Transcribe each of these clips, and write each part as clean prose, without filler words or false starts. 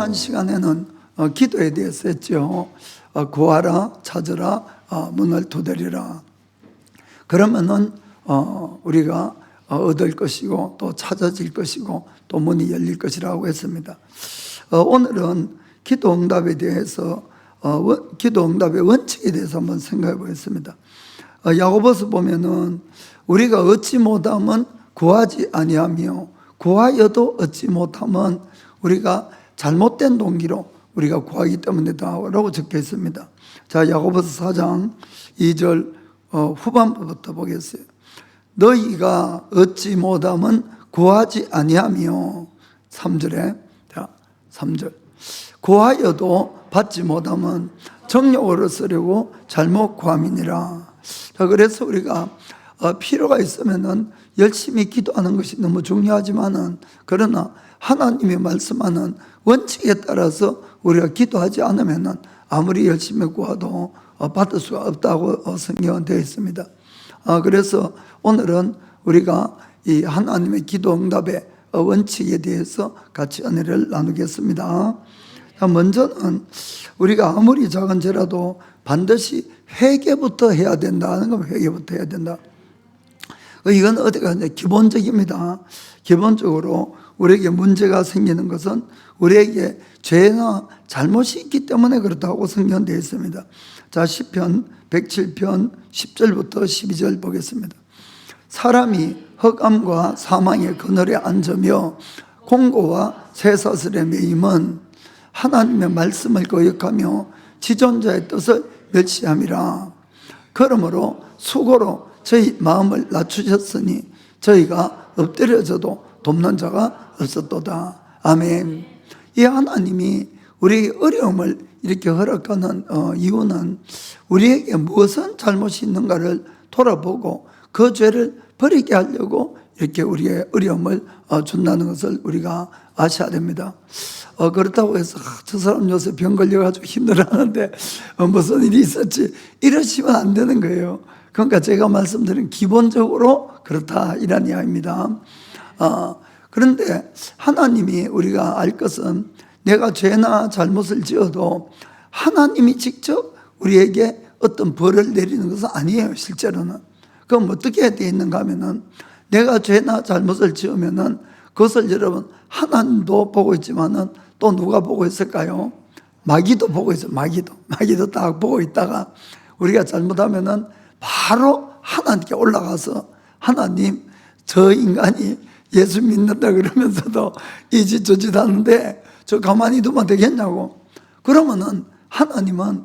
지난 시간에는 기도에 대해서 했죠. 구하라, 찾으라, 문을 두드리라. 그러면은 우리가 얻을 것이고 또 찾아질 것이고 또 문이 열릴 것이라고 했습니다. 오늘은 기도 응답에 대해서 기도 응답의 원칙에 대해서 한번 생각해 보겠습니다. 야고보서 보면은 우리가 얻지 못하면 구하지 아니하며 구하여도 얻지 못하면 우리가 잘못된 동기로 우리가 구하기 때문이다라고 적혀 있습니다. 자, 야고보서 4장 2절 후반부부터 보겠어요. 너희가 얻지 못하면 구하지 아니하며 3절에 자 3절 구하여도 받지 못하면 정욕으로 쓰려고 잘못 구함이니라. 자, 그래서 우리가 필요가 있으면은 열심히 기도하는 것이 너무 중요하지만은 그러나 하나님이 말씀하는 원칙에 따라서 우리가 기도하지 않으면은 아무리 열심히 구해도 받을 수가 없다고 성경은 되어 있습니다. 그래서 오늘은 우리가 이 하나님의 기도 응답의 원칙에 대해서 같이 은혜를 나누겠습니다. 먼저는 우리가 아무리 작은 죄라도 반드시 회개부터 해야 된다는 건 회개부터 해야 된다. 이건 어디가 기본적입니다. 기본적으로 우리에게 문제가 생기는 것은 우리에게 죄나 잘못이 있기 때문에 그렇다고 성경되어 있습니다. 자, 시편 107편 10절부터 12절 보겠습니다. 사람이 흑암과 사망의 그늘에 앉으며 공고와 쇠사슬에 매임은 하나님의 말씀을 거역하며 지존자의 뜻을 멸시함이라. 그러므로 수고로 저희 마음을 낮추셨으니 저희가 엎드려져도 돕는 자가 없었도다. 아멘. 이 하나님이 우리에게 어려움을 이렇게 허락하는 이유는 우리에게 무엇은 잘못이 있는가를 돌아보고 그 죄를 버리게 하려고 이렇게 우리의 어려움을 준다는 것을 우리가 아셔야 됩니다. 그렇다고 해서 저 사람 요새 병 걸려가지고 힘들어하는데 무슨 일이 있었지 이러시면 안 되는 거예요. 그러니까 제가 말씀드린 기본적으로 그렇다 이런 이야기입니다. 그런데 하나님이 우리가 알 것은 내가 죄나 잘못을 지어도 하나님이 직접 우리에게 어떤 벌을 내리는 것은 아니에요. 실제로는. 그럼 어떻게 되어 있는가 하면은 내가 죄나 잘못을 지으면은 그것을 여러분 하나님도 보고 있지만은 또 누가 보고 있을까요? 마귀도 보고 있어요. 마귀도 딱 보고 있다가 우리가 잘못하면은 바로 하나님께 올라가서 하나님 저 인간이 예수 믿는다 그러면서도 이 짓 저 짓 하는데 저 가만히 두면 되겠냐고. 그러면은 하나님은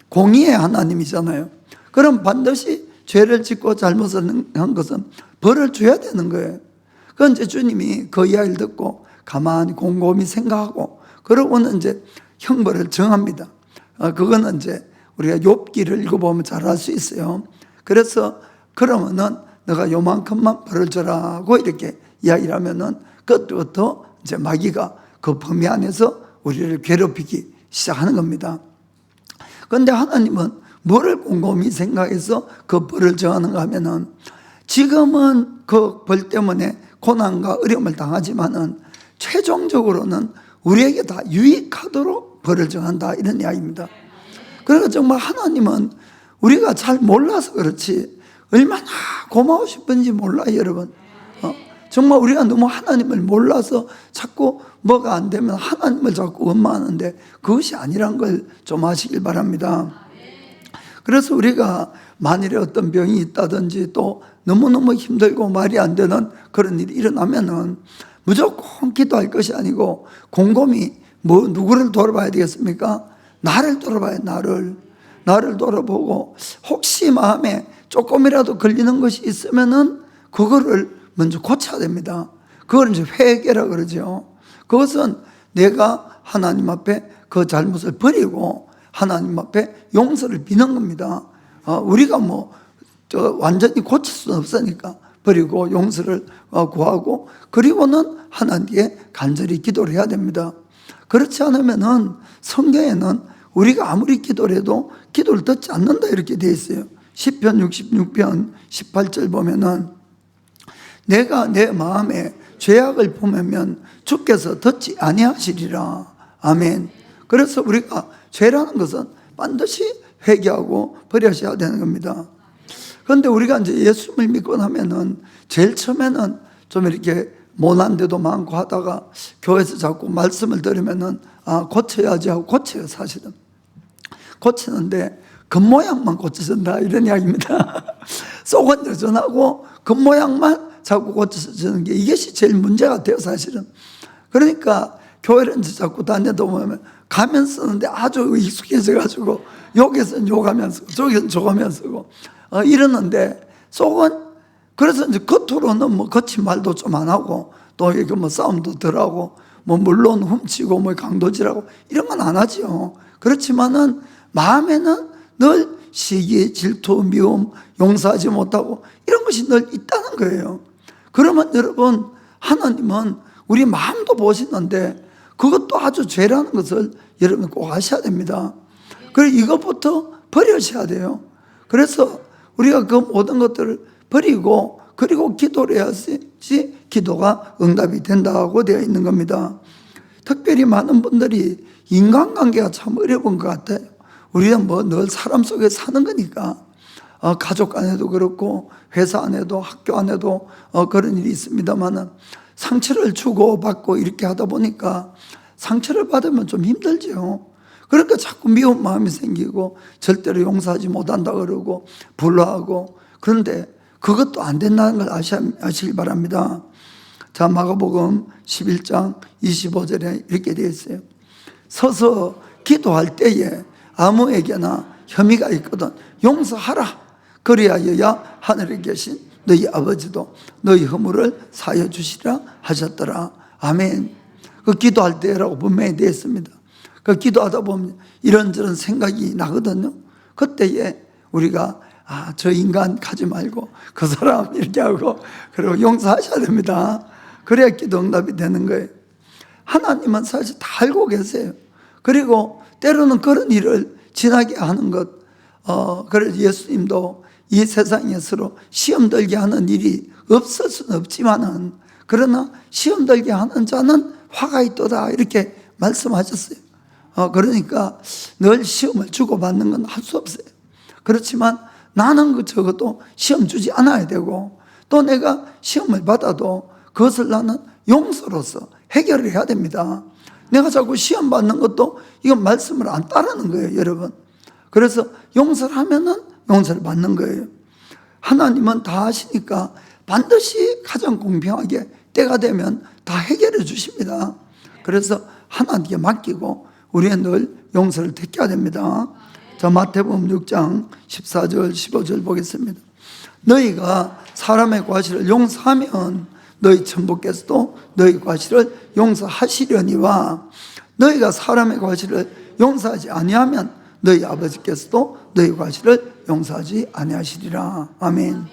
공의의 하나님이잖아요. 그럼 반드시 죄를 짓고 잘못을 한 것은 벌을 줘야 되는 거예요. 그건 이제 주님이 그 이야기를 듣고 가만히 곰곰이 생각하고 그러고는 이제 형벌을 정합니다. 그거는 이제 우리가 욥기를 읽어보면 잘 알 수 있어요. 그래서 그러면은 너가 요만큼만 벌을 줘라고 이렇게 이야기를 하면은 그때부터 이제 마귀가 그 범위 안에서 우리를 괴롭히기 시작하는 겁니다. 그런데 하나님은 뭐를 곰곰이 생각해서 그 벌을 정하는가 하면은 지금은 그 벌 때문에 고난과 어려움을 당하지만은 최종적으로는 우리에게 다 유익하도록 벌을 정한다 이런 이야기입니다. 그러니까 정말 하나님은 우리가 잘 몰라서 그렇지 얼마나 고마우신지 몰라요, 여러분. 정말 우리가 너무 하나님을 몰라서 자꾸 뭐가 안 되면 하나님을 자꾸 원망하는데 그것이 아니란 걸 좀 아시길 바랍니다. 그래서 우리가 만일에 어떤 병이 있다든지 또 너무너무 힘들고 말이 안 되는 그런 일이 일어나면은 무조건 기도할 것이 아니고 곰곰이 누구를 돌아봐야 되겠습니까? 나를 돌아봐야 나를 돌아보고 혹시 마음에 조금이라도 걸리는 것이 있으면은 그거를 먼저 고쳐야 됩니다. 그걸 이제 회개라 그러죠. 그것은 내가 하나님 앞에 그 잘못을 버리고 하나님 앞에 용서를 비는 겁니다. 우리가 완전히 고칠 수는 없으니까 버리고 용서를 구하고 그리고는 하나님께 간절히 기도를 해야 됩니다. 그렇지 않으면은 성경에는 우리가 아무리 기도를 해도 기도를 듣지 않는다 이렇게 되어 있어요. 시편 66편 18절 보면은 내가 내 마음에 죄악을 품으면 주께서 듣지 아니하시리라. 아멘. 그래서 우리가 죄라는 것은 반드시 회개하고 버려야 되는 겁니다. 그런데 우리가 이제 예수님을 믿고 나면은 제일 처음에는 좀 이렇게 못난 데도 많고 하다가 교회에서 자꾸 말씀을 들으면은 고쳐야지 하고 고쳐요. 사실은 고치는데 겉모양만 고쳐진다 이런 이야기입니다. 속은 여전하고 겉모양만 자꾸 고쳐지는 게 이것이 제일 문제가 돼요. 사실은. 그러니까 교회를 이제 자꾸 다니다 보면 가면 쓰는데 아주 익숙해져 가지고 여기서는 욕하면서 저기서는 저가면서 쓰고 이러는데 속은, 그래서 이제 겉으로는 뭐 거친 말도 좀 안 하고 또 이게 뭐 싸움도 덜 하고 뭐 물론 훔치고 뭐 강도질하고 이런 건 안 하죠. 그렇지만은 마음에는 늘 시기, 질투, 미움, 용서하지 못하고 이런 것이 늘 있다는 거예요. 그러면 여러분, 하나님은 우리 마음도 보시는데 그것도 아주 죄라는 것을 여러분 꼭 아셔야 됩니다. 그래서 이것부터 버려셔야 돼요. 그래서 우리가 그 모든 것들을 버리고 그리고 기도를 해야지 기도가 응답이 된다고 되어 있는 겁니다. 특별히 많은 분들이 인간관계가 참 어려운 것 같아요. 우리는 뭐 늘 사람 속에 사는 거니까 가족 안에도 그렇고 회사 안에도 학교 안에도 그런 일이 있습니다만 상처를 주고 받고 이렇게 하다 보니까 상처를 받으면 좀 힘들죠. 그러니까 자꾸 미운 마음이 생기고 절대로 용서하지 못한다 그러고 불화하고, 그런데 그것도 안 된다는 걸 아시길 바랍니다. 자, 마가복음 11장 25절에 이렇게 되어 있어요. 서서 기도할 때에 아무에게나 혐의가 있거든 용서하라. 그리하여야 하늘에 계신 너희 아버지도 너희 허물을 사여 주시라 하셨더라. 아멘. 그 기도할 때라고 분명히 되어 있습니다. 그 기도하다 보면 이런저런 생각이 나거든요. 그때에 우리가 저 인간 가지 말고 그 사람 이렇게 하고 그리고 용서하셔야 됩니다. 그래야 기도 응답이 되는 거예요. 하나님은 사실 다 알고 계세요. 그리고 때로는 그런 일을 지나게 하는 것, 그래서 예수님도 이 세상에 서로 시험 들게 하는 일이 없을 수는 없지만은, 그러나 시험 들게 하는 자는 화가 있도다 이렇게 말씀하셨어요. 그러니까 늘 시험을 주고받는 건 할 수 없어요. 그렇지만 나는 적어도 시험 주지 않아야 되고, 또 내가 시험을 받아도 그것을 나는 용서로서 해결을 해야 됩니다. 내가 자꾸 시험 받는 것도 이건 말씀을 안 따르는 거예요, 여러분. 그래서 용서를 하면은 용서를 받는 거예요. 하나님은 다 하시니까 반드시 가장 공평하게 때가 되면 다 해결해 주십니다. 그래서 하나님께 맡기고 우리는 늘 용서를 택해야 됩니다. 자, 마태복음 6장 14절 15절 보겠습니다. 너희가 사람의 과실을 용서하면 너희 천부께서도 너희 과실을 용서하시려니와 너희가 사람의 과실을 용서하지 아니하면 너희 아버지께서도 너희 과실을 용서하지 아니하시리라. 아멘.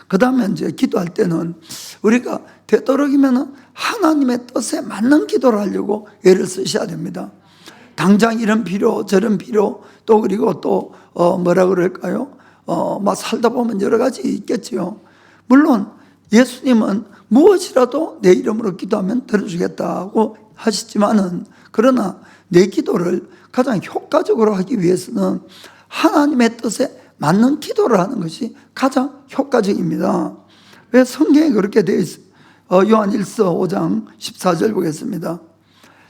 그 다음에 이제 기도할 때는 우리가 되도록이면 하나님의 뜻에 맞는 기도를 하려고 애를 쓰셔야 됩니다. 당장 이런 필요 저런 필요 또 그리고 또 뭐라 그럴까요? 막 살다 보면 여러 가지 있겠지요. 물론 예수님은 무엇이라도 내 이름으로 기도하면 들어주겠다고 하시지만은, 그러나 내 기도를 가장 효과적으로 하기 위해서는 하나님의 뜻에 맞는 기도를 하는 것이 가장 효과적입니다. 왜 성경에 그렇게 되어 있어요? 요한일서 5장 14절 보겠습니다.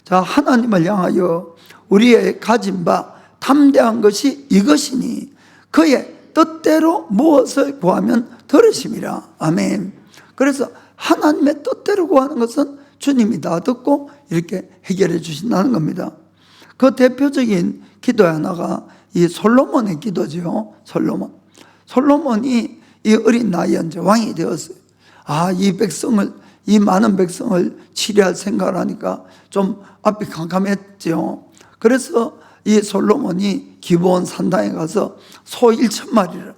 자, 하나님을 향하여 우리의 가진 바 담대한 것이 이것이니 그의 뜻대로 무엇을 구하면 들으심이라. 아멘. 그래서 하나님의 뜻대로 구하는 것은 주님이 다 듣고 이렇게 해결해 주신다는 겁니다. 그 대표적인 기도의 하나가 이 솔로몬의 기도죠. 솔로몬이 이 어린 나이에 이제 왕이 되었어요. 이 많은 백성을 치료할 생각을 하니까 좀 앞이 캄캄했죠. 그래서 이 솔로몬이 기브온 산당에 가서 소 1,000마리를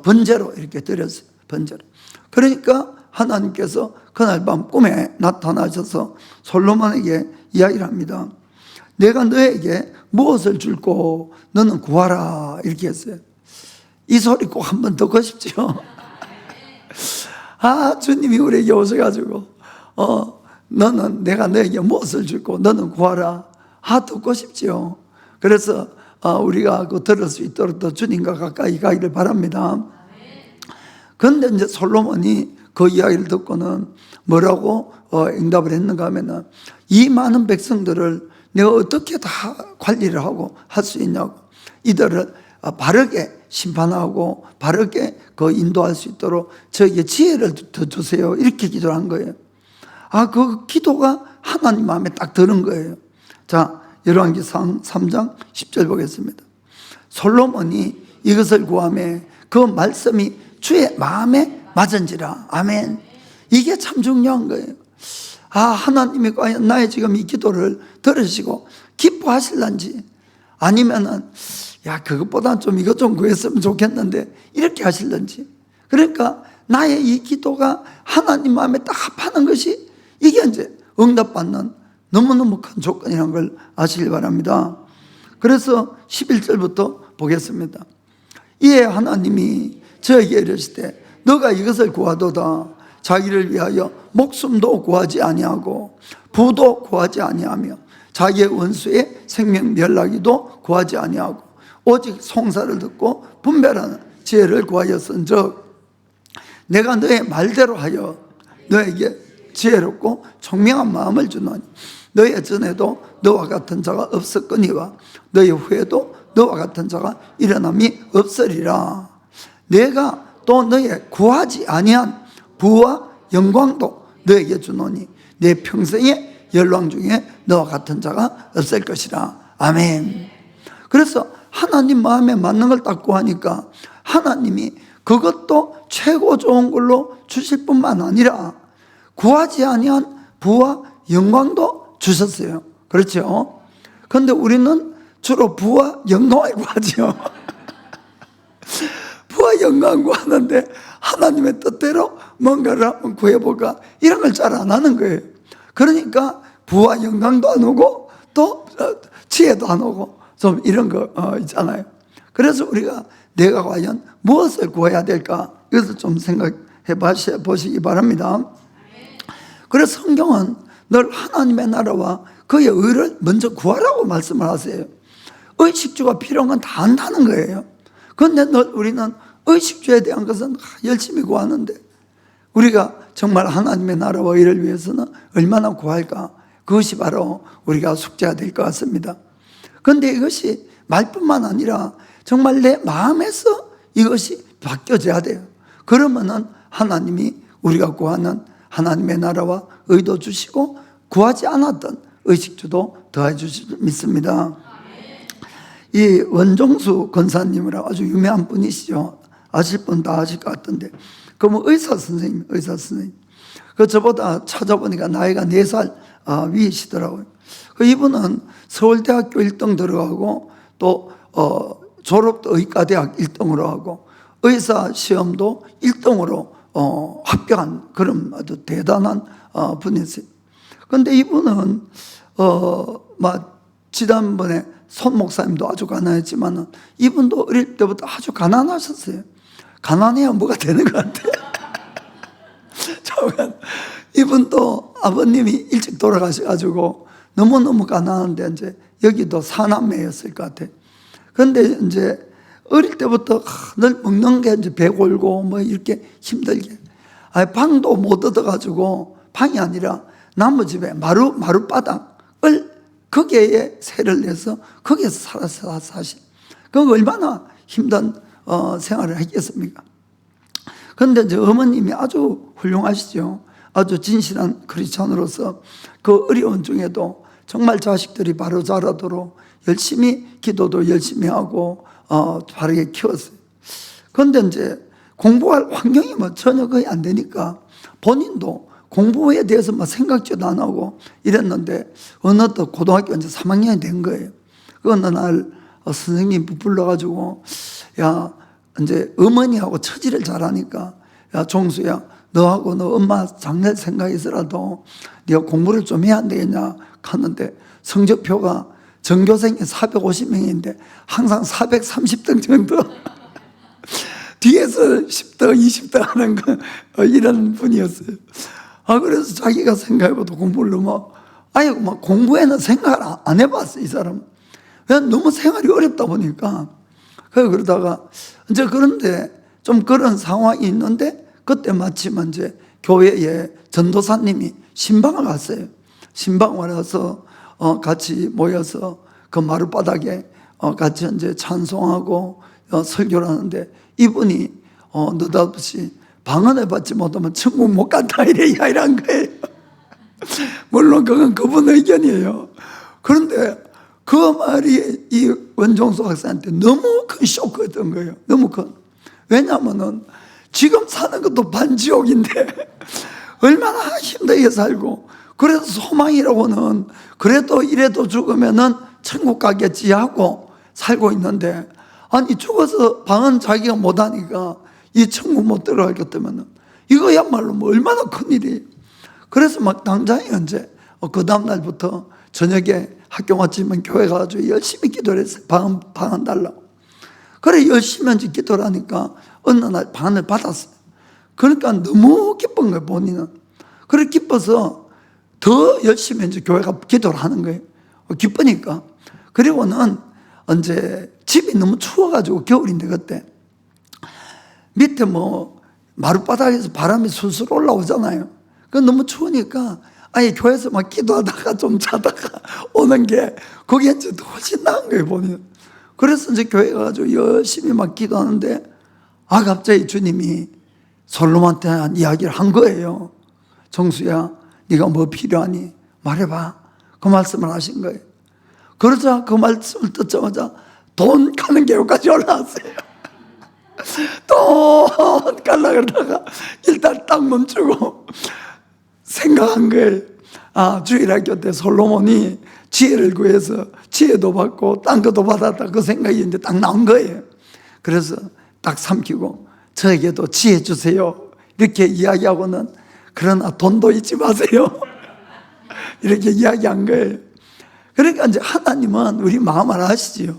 번제로 이렇게 드렸어요. 번제로. 그러니까 하나님께서 그날 밤 꿈에 나타나셔서 솔로몬에게 이야기를 합니다. 내가 너에게 무엇을 줄고 너는 구하라 이렇게 했어요. 이 소리 꼭 한번 듣고 싶죠. 주님이 우리에게 오셔가지고 너는 내가 너에게 무엇을 줄고 너는 구하라. 듣고 싶지요. 그래서 우리가 그 들을 수 있도록 더 주님과 가까이 가기를 바랍니다. 그런데 이제 솔로몬이 그 이야기를 듣고는 뭐라고 응답을 했는가 하면은, 이 많은 백성들을 내가 어떻게 다 관리를 하고 할 수 있냐고, 이들을 바르게 심판하고 바르게 그 인도할 수 있도록 저에게 지혜를 더 주세요. 이렇게 기도를 한 거예요. 그 기도가 하나님 마음에 딱 드는 거예요. 자, 열왕기상 3장 10절 보겠습니다. 솔로몬이 이것을 구하며 그 말씀이 주의 마음에 맞은지라. 아멘. 이게 참 중요한 거예요. 하나님이 과연 나의 지금 이 기도를 들으시고 기뻐하실런지, 아니면은 그것보다 좀 이것 좀 구했으면 좋겠는데 이렇게 하실런지. 그러니까 나의 이 기도가 하나님 마음에 딱 합하는 것이, 이게 이제 응답받는 너무너무 큰 조건이라는 걸 아시길 바랍니다. 그래서 11절부터 보겠습니다. 이에 하나님이 저에게 이르시되 너가 이것을 구하도다. 자기를 위하여 목숨도 구하지 아니하고 부도 구하지 아니하며 자기의 원수의 생명 멸하기도 구하지 아니하고 오직 송사를 듣고 분별하는 지혜를 구하였은즉 내가 너의 말대로 하여 너에게 지혜롭고 총명한 마음을 주노니 너의 전에도 너와 같은 자가 없었거니와 너의 후에도 너와 같은 자가 일어남이 없으리라. 내가 또 너의 구하지 아니한 부와 영광도 너에게 주노니 내 평생의 열왕 중에 너와 같은 자가 없을 것이라. 아멘. 그래서 하나님 마음에 맞는 걸 딱 구하니까 하나님이 그것도 최고 좋은 걸로 주실 뿐만 아니라 구하지 아니한 부와 영광도 주셨어요. 그렇죠? 그런데 우리는 주로 부와 영광을 구하죠. 부와 영광 구하는데 하나님의 뜻대로 뭔가를 한번 구해볼까, 이런 걸 잘 안 하는 거예요. 그러니까 부와 영광도 안 오고 또 지혜도 안 오고 좀 이런 거 있잖아요. 그래서 우리가 내가 과연 무엇을 구해야 될까, 이것을 좀 생각해 보시기 바랍니다. 그래서 성경은 늘 하나님의 나라와 그의 의를 먼저 구하라고 말씀을 하세요. 의식주가 필요한 건 다 안다는 거예요. 그런데 늘 우리는 의식주에 대한 것은 열심히 구하는데, 우리가 정말 하나님의 나라와 의를 위해서는 얼마나 구할까, 그것이 바로 우리가 숙제가 될 것 같습니다. 그런데 이것이 말뿐만 아니라 정말 내 마음에서 이것이 바뀌어져야 돼요. 그러면은 하나님이 우리가 구하는 하나님의 나라와 의도 주시고 구하지 않았던 의식주도 더해 주실 줄 믿습니다. 이 원종수 권사님이라고 아주 유명한 분이시죠. 아실 분 다 아실 것 같은데, 그러면 의사 선생님. 저보다 찾아보니까 나이가 4살 위이시더라고요. 이분은 서울대학교 1등 들어가고 또 졸업도 의과대학 1등으로 하고 의사 시험도 1등으로 합격한 그런 아주 대단한 분이세요. 그런데 이분은 지난번에 손 목사님도 아주 가난했지만 이분도 어릴 때부터 아주 가난하셨어요. 가난해야 뭐가 되는 것 같아요. 이분도 아버님이 일찍 돌아가셔가지고 너무너무 가난한데 이제 여기도 사남매였을 것 같아요. 그런데 이제 어릴 때부터 늘 먹는 게 이제 배골고 뭐 이렇게 힘들게, 방도 못 얻어가지고, 방이 아니라 나무집에 마룻바닥을 거기에 세를 내서 거기에서 사실, 그 얼마나 힘든 생활을 했겠습니까? 그런데 이제 어머님이 아주 훌륭하시죠. 아주 진실한 크리스찬으로서 그 어려운 중에도 정말 자식들이 바로 자라도록 열심히 기도도 열심히 하고 바르게 키웠어요. 그런데 이제 공부할 환경이 전혀 거의 안 되니까 본인도 공부에 대해서 생각지도 안 하고 이랬는데 어느 또 고등학교 이제 3학년이 된 거예요. 그 어느 날 선생님이 불러가지고, 야, 이제 어머니하고 처지를 잘하니까, 야, 종수야, 너하고 너 엄마 장래 생각해서라도 네가 공부를 좀 해야 안 되겠냐 하는데, 성적표가 전교생이 450명인데 항상 430등 정도 뒤에서 10등, 20등 하는 거, 이런 분이었어요. 그래서 자기가 생각해봐도 공부를 너무, 아예 막 공부에는 생각을 안 해봤어, 이 사람은. 왜 너무 생활이 어렵다 보니까. 그러다가, 이제 그런데 좀 그런 상황이 있는데, 그때 마침 이제 교회에 전도사님이 신방을 갔어요. 신방을 와서, 같이 모여서 그 마룻바닥에 같이 이제 찬송하고 설교를 하는데, 이분이 느닷없이 방언을 받지 못하면 천국 못 간다 이래 이야기한 거예요. 물론 그건 그분 의견이에요. 그런데 그 말이 이 원종수 박사한테 너무 큰 쇼크였던 거예요. 너무 큰. 왜냐하면은 지금 사는 것도 반지옥인데 얼마나 힘들게 살고, 그래서 소망이라고는 그래도 이래도 죽으면은 천국 가겠지 하고 살고 있는데, 아니 죽어서 방언 자기가 못하니까 이 천국 못 들어갈 것 때문에 이거야말로 뭐 얼마나 큰일이에요. 그래서 막 당장에 이제 그 다음날부터 저녁에 학교 마치면 교회 가가지고 열심히 기도를 했어요. 방언 달라고. 그래 열심히 이제 기도를 하니까 어느 날 방언을 받았어요. 그러니까 너무 기쁜 거예요, 본인은. 그래 기뻐서 더 열심히 이제 교회가 기도를 하는 거예요. 기쁘니까. 그리고는 이제 집이 너무 추워가지고 겨울인데 그때 밑에 뭐 마룻바닥에서 바람이 술술 올라오잖아요. 그 너무 추우니까 아예 교회에서 막 기도하다가 좀 자다가 오는 게 그게 이제 훨씬 나은 거예요, 본인은. 그래서 이제 교회 가가지고 열심히 막 기도하는데 갑자기 주님이 솔로몬한테 한 이야기를 한 거예요. 정수야, 네가 뭐 필요하니 말해봐. 그 말씀을 하신 거예요. 그러자 그 말씀을 듣자마자 돈 가는 계획까지 올라왔어요. 돈 갈라 그러다가 일단 딱 멈추고 생각한 거예요. 주일학교 때 솔로몬이 지혜를 구해서 지혜도 받고 딴 것도 받았다, 그 생각이 이제 딱 나온 거예요. 그래서 딱 삼키고 저에게도 지혜 주세요 이렇게 이야기하고는, 그러나 돈도 잊지 마세요 이렇게 이야기한 거예요. 그러니까 이제 하나님은 우리 마음을 아시지요.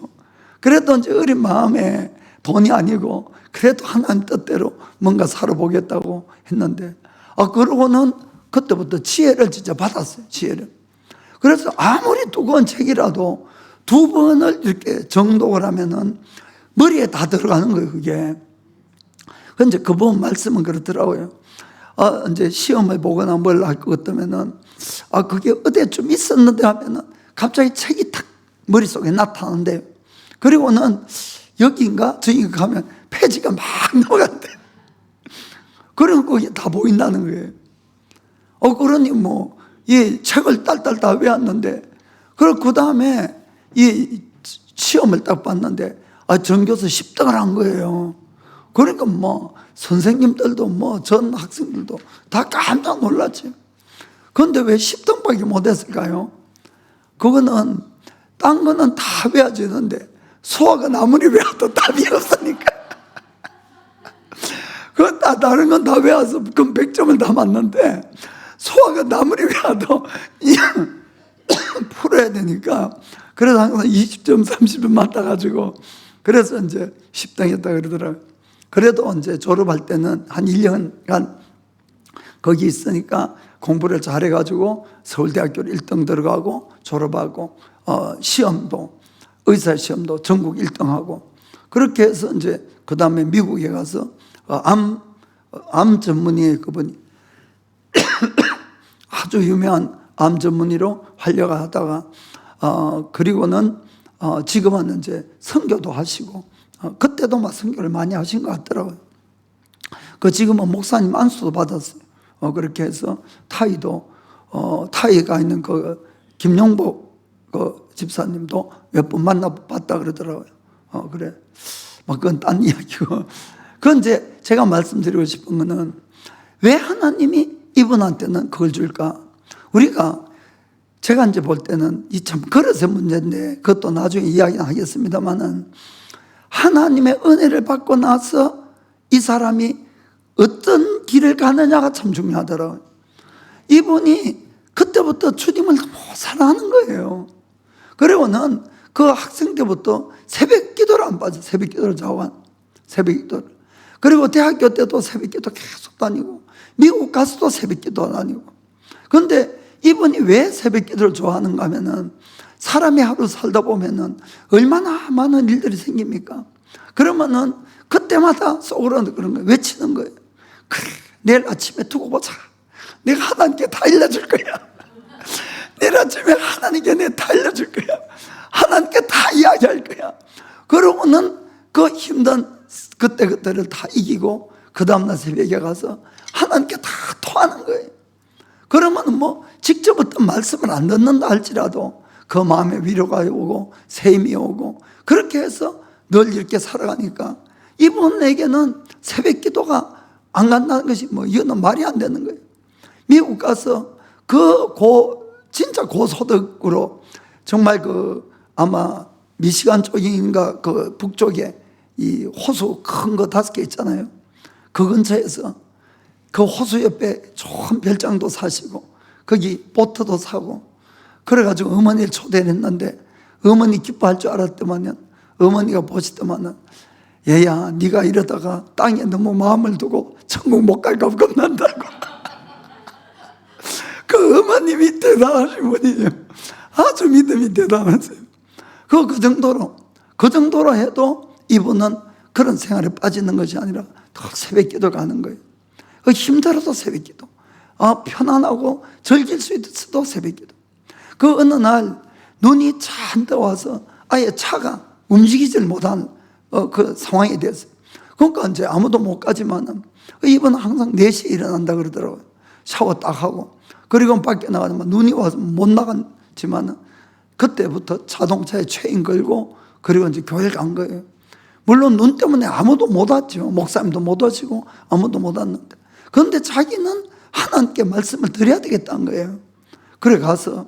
그래도 이제 어린 마음에 돈이 아니고 그래도 하나님 뜻대로 뭔가 살아보겠다고 했는데, 그러고는 그때부터 지혜를 진짜 받았어요. 지혜를. 그래서 아무리 두꺼운 책이라도 2번을 이렇게 정독을 하면은 머리에 다 들어가는 거예요, 그게. 근데 그분 말씀은 그렇더라고요. 이제 시험을 보거나 뭘 할 것 같으면은, 그게 어디쯤 있었는데 하면은 갑자기 책이 탁 머릿속에 나타나는데요. 그리고는 여기인가 저기인가 가면 페이지가 막 넘어간대. 그러면 그게 다 보인다는 거예요. 그러니 뭐, 이 책을 딸딸 외웠는데, 그리고 그 다음에 이 시험을 딱 봤는데, 전교수 10등을 한 거예요. 그러니까 뭐, 선생님들도 뭐, 전 학생들도 다 깜짝 놀랐지. 그런데 왜 10등밖에 못했을까요? 그거는, 딴 거는 다 외워지는데, 수학은 아무리 외워도 답이 없으니까. 다른 건 다 외워서 그럼 100점을 다 맞는데, 수학은 아무리 외워도 풀어야 되니까, 그래서 항상 20점, 30점 맞아가지고, 그래서 이제 10등 했다 그러더라고요. 그래도 이제 졸업할 때는 한 1년간 거기 있으니까 공부를 잘해가지고 서울대학교를 1등 들어가고 졸업하고, 시험도, 의사시험도 전국 1등하고, 그렇게 해서 이제 그 다음에 미국에 가서 암 전문의의 그분이 아주 유명한 암 전문의로 활약을 하다가, 그리고는 지금은 이제 선교도 하시고, 그때도 막 선교를 많이 하신 것 같더라고요. 지금은 목사님 안수도 받았어요. 그렇게 해서 타이에 가 있는 김용복 집사님도 몇 번 만나봤다 그러더라고요. 그래. 그건 딴 이야기고. 그건 이제 제가 말씀드리고 싶은 거는, 왜 하나님이 이분한테는 그걸 줄까? 제가 이제 볼 때는 이 참 그릇의 문제인데, 그것도 나중에 이야기하겠습니다만은, 하나님의 은혜를 받고 나서 이 사람이 어떤 길을 가느냐가 참 중요하더라고요. 이분이 그때부터 주님을 너무 사랑하는 거예요. 그리고는 그 학생 때부터 새벽 기도를 안 빠져. 새벽 기도를 자고 새벽 기도를. 그리고 대학교 때도 새벽 기도 계속 다니고, 미국 가서도 새벽 기도 다니고. 그런데 이분이 왜 새벽 기도를 좋아하는가 하면은 사람이 하루 살다 보면은 얼마나 많은 일들이 생깁니까? 그러면은 그때마다 속으로 그런 거예요. 외치는 거예요. 그래, 내일 아침에 두고 보자. 내가 하나님께 다 알려줄 거야. 내일 아침에 하나님께 내가 다 알려줄 거야. 하나님께 다 이야기할 거야. 그러고는 그 힘든 그때를 다 이기고 그 다음날 새벽에 가서 하나님께 다 토하는 거예요. 그러면 뭐 직접 어떤 말씀을 안 듣는다 할지라도 그 마음에 위로가 오고 샘이 오고 그렇게 해서 늘 이렇게 살아가니까 이분에게는 새벽 기도가 안 간다는 것이 뭐 이거는 말이 안 되는 거예요. 미국 가서 진짜 고소득으로 정말 아마 미시간 쪽인가 북쪽에 이 호수 큰 거 5개 있잖아요. 그 근처에서 그 호수 옆에 좋은 별장도 사시고 거기 보트도 사고 그래가지고 어머니를 초대를 했는데 어머니 기뻐할 줄 알았더만은 어머니가 보시더만은 얘야 네가 이러다가 땅에 너무 마음을 두고 천국 못 갈까 겁난다고. 그 어머님이 대단하신 분이에요. 아주 믿음이 대단하세요. 그 정도로 해도 이분은 그런 생활에 빠지는 것이 아니라 더 새벽 기도 가는 거예요. 힘들어도 새벽 기도. 편안하고 즐길 수 있어도 새벽 기도. 어느 날 눈이 잔뜩 와서 아예 차가 움직이질 못한 그 상황이 됐어요. 그러니까 이제 아무도 못 가지만은 이분은 항상 4시에 일어난다 그러더라고요. 샤워 딱 하고. 그리고 밖에 나가면 눈이 와서 못 나갔지만은 그때부터 자동차에 체인 걸고 그리고 이제 교회를 간 거예요. 물론 눈 때문에 아무도 못 왔죠. 목사님도 못 오시고 아무도 못 왔는데. 그런데 자기는 하나님께 말씀을 드려야 되겠다는 거예요. 그래 가서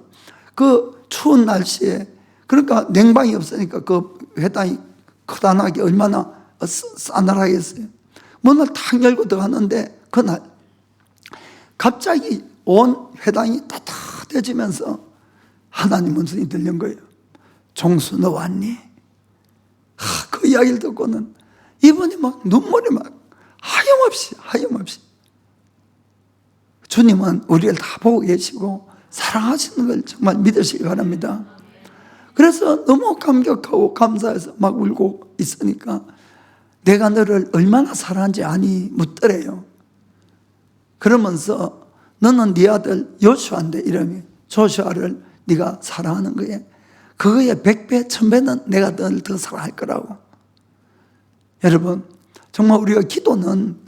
그 추운 날씨에 그러니까 냉방이 없으니까 그 회당이 커다랗게 얼마나 싸늘하겠어요. 문을 탁 열고 들어갔는데 그날 갑자기 온 회당이 따뜻해지면서 하나님 음성이 들린 거예요. 종수 너 왔니? 그 이야기를 듣고는 이분이 막 눈물이 막 하염없이 주님은 우리를 다 보고 계시고 사랑하시는 걸 정말 믿으시기 바랍니다. 그래서 너무 감격하고 감사해서 막 울고 있으니까 내가 너를 얼마나 사랑한지 아니 묻더래요. 그러면서 너는 네 아들 요슈아인데 이름이 조슈아를 네가 사랑하는 거에 그거에 100배 1000배는 내가 너를 더 사랑할 거라고. 여러분 정말 우리가 기도는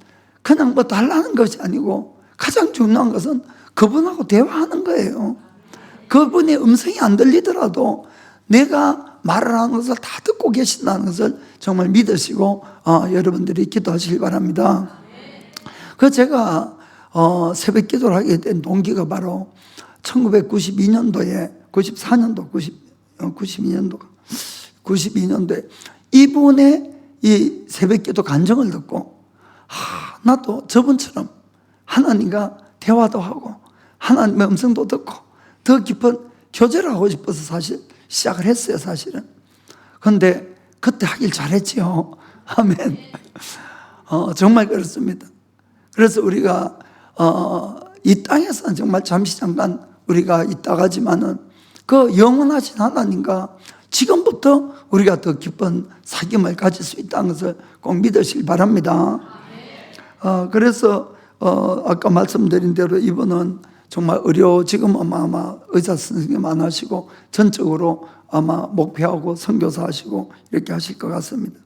그냥 뭐 달라는 것이 아니고 가장 중요한 것은 그분하고 대화하는 거예요. 그분의 음성이 안 들리더라도 내가 말을 하는 것을 다 듣고 계신다는 것을 정말 믿으시고 여러분들이 기도하시기 바랍니다. 제가 새벽 기도를 하게 된 동기가 바로 1992년도에 92년도에 이분의 이 새벽 기도 간증을 듣고 나도 저분처럼 하나님과 대화도 하고 하나님의 음성도 듣고 더 깊은 교제를 하고 싶어서 사실 시작을 했어요, 사실은. 그런데 그때 하길 잘했지요. 아멘. 정말 그렇습니다. 그래서 우리가 이 땅에서는 정말 잠깐 우리가 있다가지만은 그 영원하신 하나님과 지금부터 우리가 더 깊은 사귐을 가질 수 있다는 것을 꼭 믿으시길 바랍니다. 그래서 아까 말씀드린 대로 이분은 정말 지금은 아마 의사 선생님 안 하시고 전적으로 아마 목회하고 선교사 하시고 이렇게 하실 것 같습니다.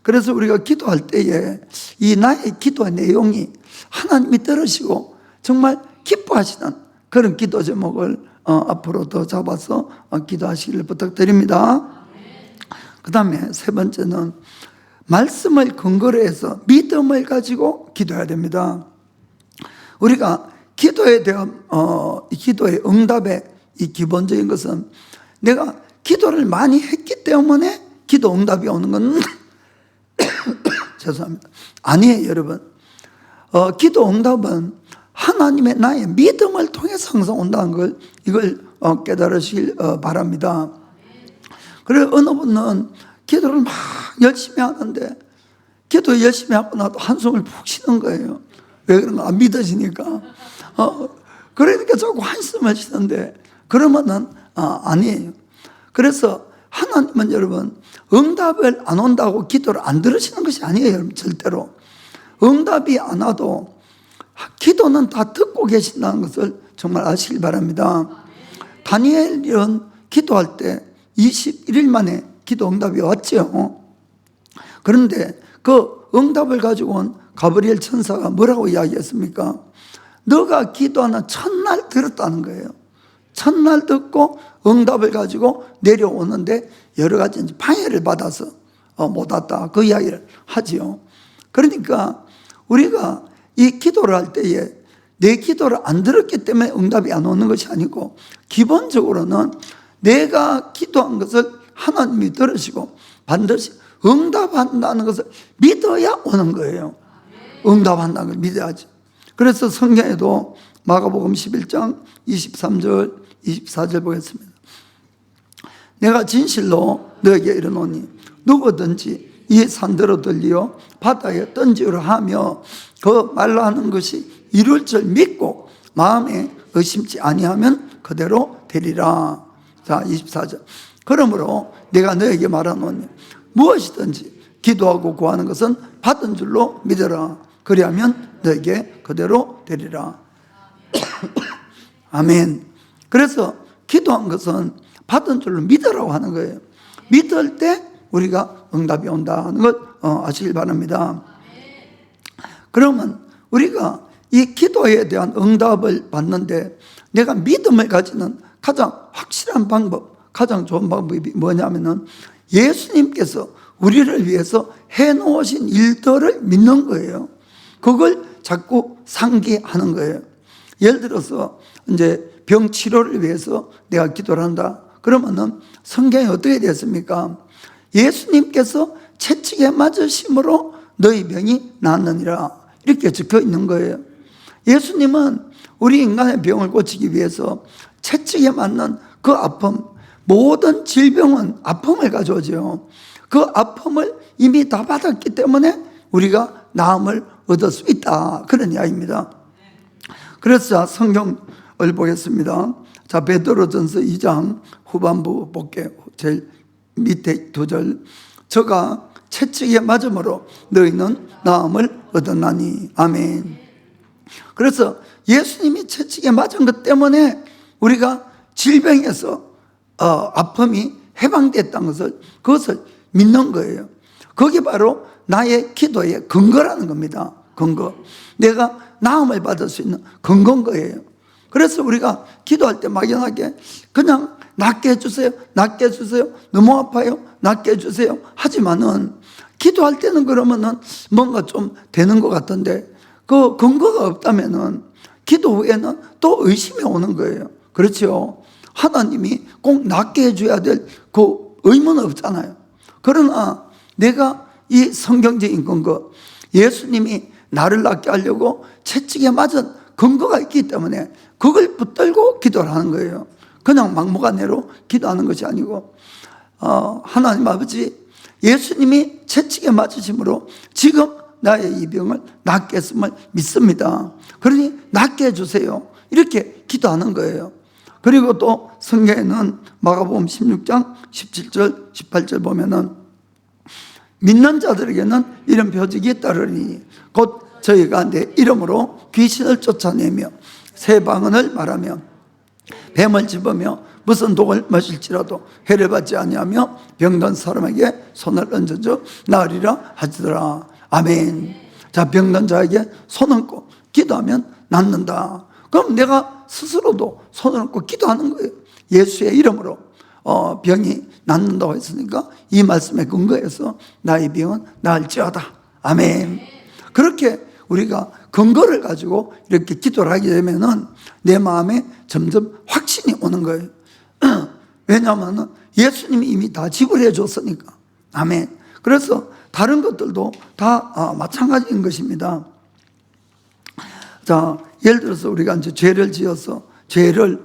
그래서 우리가 기도할 때에 이 나의 기도의 내용이 하나님이 들으시고 정말 기뻐하시는 그런 기도 제목을 앞으로 더 잡아서 기도하시기를 부탁드립니다. 그 다음에 세 번째는 말씀을 근거로 해서 믿음을 가지고 기도해야 됩니다. 우리가 기도에 대한 기도의 응답의 이 기본적인 것은 내가 기도를 많이 했기 때문에 기도 응답이 오는 건 죄송합니다. 아니에요, 여러분. 기도 응답은 하나님의 나의 믿음을 통해서 항상 온다는 걸 이걸 깨달으시길 바랍니다. 그래서 어느 분은 기도를 막 열심히 하는데 기도 열심히 하고 나도 한숨을 푹 쉬는 거예요. 왜 그런가? 안 믿어지니까. 그러니까 자꾸 한숨을 쉬는데, 그러면은, 아니에요. 그래서 하나님은 여러분, 응답을 안 온다고 기도를 안 들으시는 것이 아니에요, 여러분, 절대로. 응답이 안 와도 기도는 다 듣고 계신다는 것을 정말 아시길 바랍니다. 다니엘은 기도할 때 21일 만에 기도 응답이 왔죠. 그런데 그 응답을 가지고 온 가브리엘 천사가 뭐라고 이야기했습니까? 너가 기도하는 첫날 들었다는 거예요. 첫날 듣고 응답을 가지고 내려오는데 여러 가지 방해를 받아서 못 왔다, 그 이야기를 하지요. 그러니까 우리가 이 기도를 할 때에 내 기도를 안 들었기 때문에 응답이 안 오는 것이 아니고, 기본적으로는 내가 기도한 것을 하나님이 들으시고 반드시 응답한다는 것을 믿어야 오는 거예요. 응답한다는 걸 믿어야지. 그래서 성경에도 마가복음 11장 23절 24절 보겠습니다. 내가 진실로 너에게 이르노니 누구든지 이 산대로 들리어 바다에 던지으라 하며 그 말로 하는 것이 이룰 줄 믿고 마음에 의심치 아니하면 그대로 되리라. 자, 24절. 그러므로 내가 너에게 말하노니 무엇이든지 기도하고 구하는 것은 받은 줄로 믿어라. 그리하면 너에게 그대로 되리라. 아멘. 그래서 기도한 것은 받은 줄로 믿으라고 하는 거예요. 믿을 때 우리가 응답이 온다는 것 아시길 바랍니다. 그러면 우리가 이 기도에 대한 응답을 받는데 내가 믿음을 가지는 가장 확실한 방법, 가장 좋은 방법이 뭐냐면은 예수님께서 우리를 위해서 해놓으신 일들을 믿는 거예요. 그걸 자꾸 상기하는 거예요. 예를 들어서 이제 병 치료를 위해서 내가 기도를 한다. 그러면은 성경에 어떻게 되었습니까? 예수님께서 채찍에 맞으심으로 너희 병이 낫느니라, 이렇게 적혀 있는 거예요. 예수님은 우리 인간의 병을 고치기 위해서 채찍에 맞는 그 아픔, 모든 질병은 아픔을 가져오죠. 그 아픔을 이미 다 받았기 때문에 우리가 나음을 얻을 수 있다, 그런 이야기입니다. 그래서 성경을 보겠습니다. 자, 베드로전서 2장 후반부 볼게요. 제일 밑에 2절. 저가 채찍에 맞음으로 너희는 나음을 얻었나니. 아멘. 그래서 예수님이 채찍에 맞은 것 때문에 우리가 질병에서 아픔이 해방됐다는 것을, 그것을 믿는 거예요. 그게 바로 나의 기도의 근거라는 겁니다. 근거. 내가 나음을 받을 수 있는 근거인 거예요. 그래서 우리가 기도할 때 막연하게 그냥 낫게 해주세요, 낫게 해주세요, 너무 아파요, 낫게 해주세요 하지만은, 기도할 때는 그러면은 뭔가 좀 되는 것 같은데 그 근거가 없다면은 기도 후에는 또 의심이 오는 거예요. 그렇죠? 하나님이 꼭 낫게 해줘야 될 그 의무는 없잖아요. 그러나 내가 이 성경적인 근거, 예수님이 나를 낫게 하려고 채찍에 맞은 근거가 있기 때문에 그걸 붙들고 기도를 하는 거예요. 그냥 막무가내로 기도하는 것이 아니고, 하나님 아버지, 예수님이 채찍에 맞으심으로 지금 나의 이 병을 낫게 했음을 믿습니다. 그러니 낫게 해주세요, 이렇게 기도하는 거예요. 그리고 또 성경에는 마가복음 16장 17절 18절 보면은 믿는 자들에게는 이런 표적이 따르니 곧 저희가 내 이름으로 귀신을 쫓아내며 새 방언을 말하며 뱀을 집으며 무슨 독을 마실지라도 해를 받지 아니하며 병든 사람에게 손을 얹어줘 나으리라 하시더라. 아멘. 자, 병든 자에게 손 얹고 기도하면 낫는다. 그럼 내가 스스로도 손을 얹고 기도하는 거예요. 예수의 이름으로 병이 낫는다고 했으니까 이 말씀에 근거해서 나의 병은 나을지어다. 아멘. 그렇게 우리가 근거를 가지고 이렇게 기도를 하게 되면은 내 마음에 점점 확신이 오는 거예요. 왜냐하면 예수님이 이미 다 지불해 줬으니까. 아멘. 그래서 다른 것들도 다 마찬가지인 것입니다. 자, 예를 들어서 우리가 이제 죄를 지어서 죄를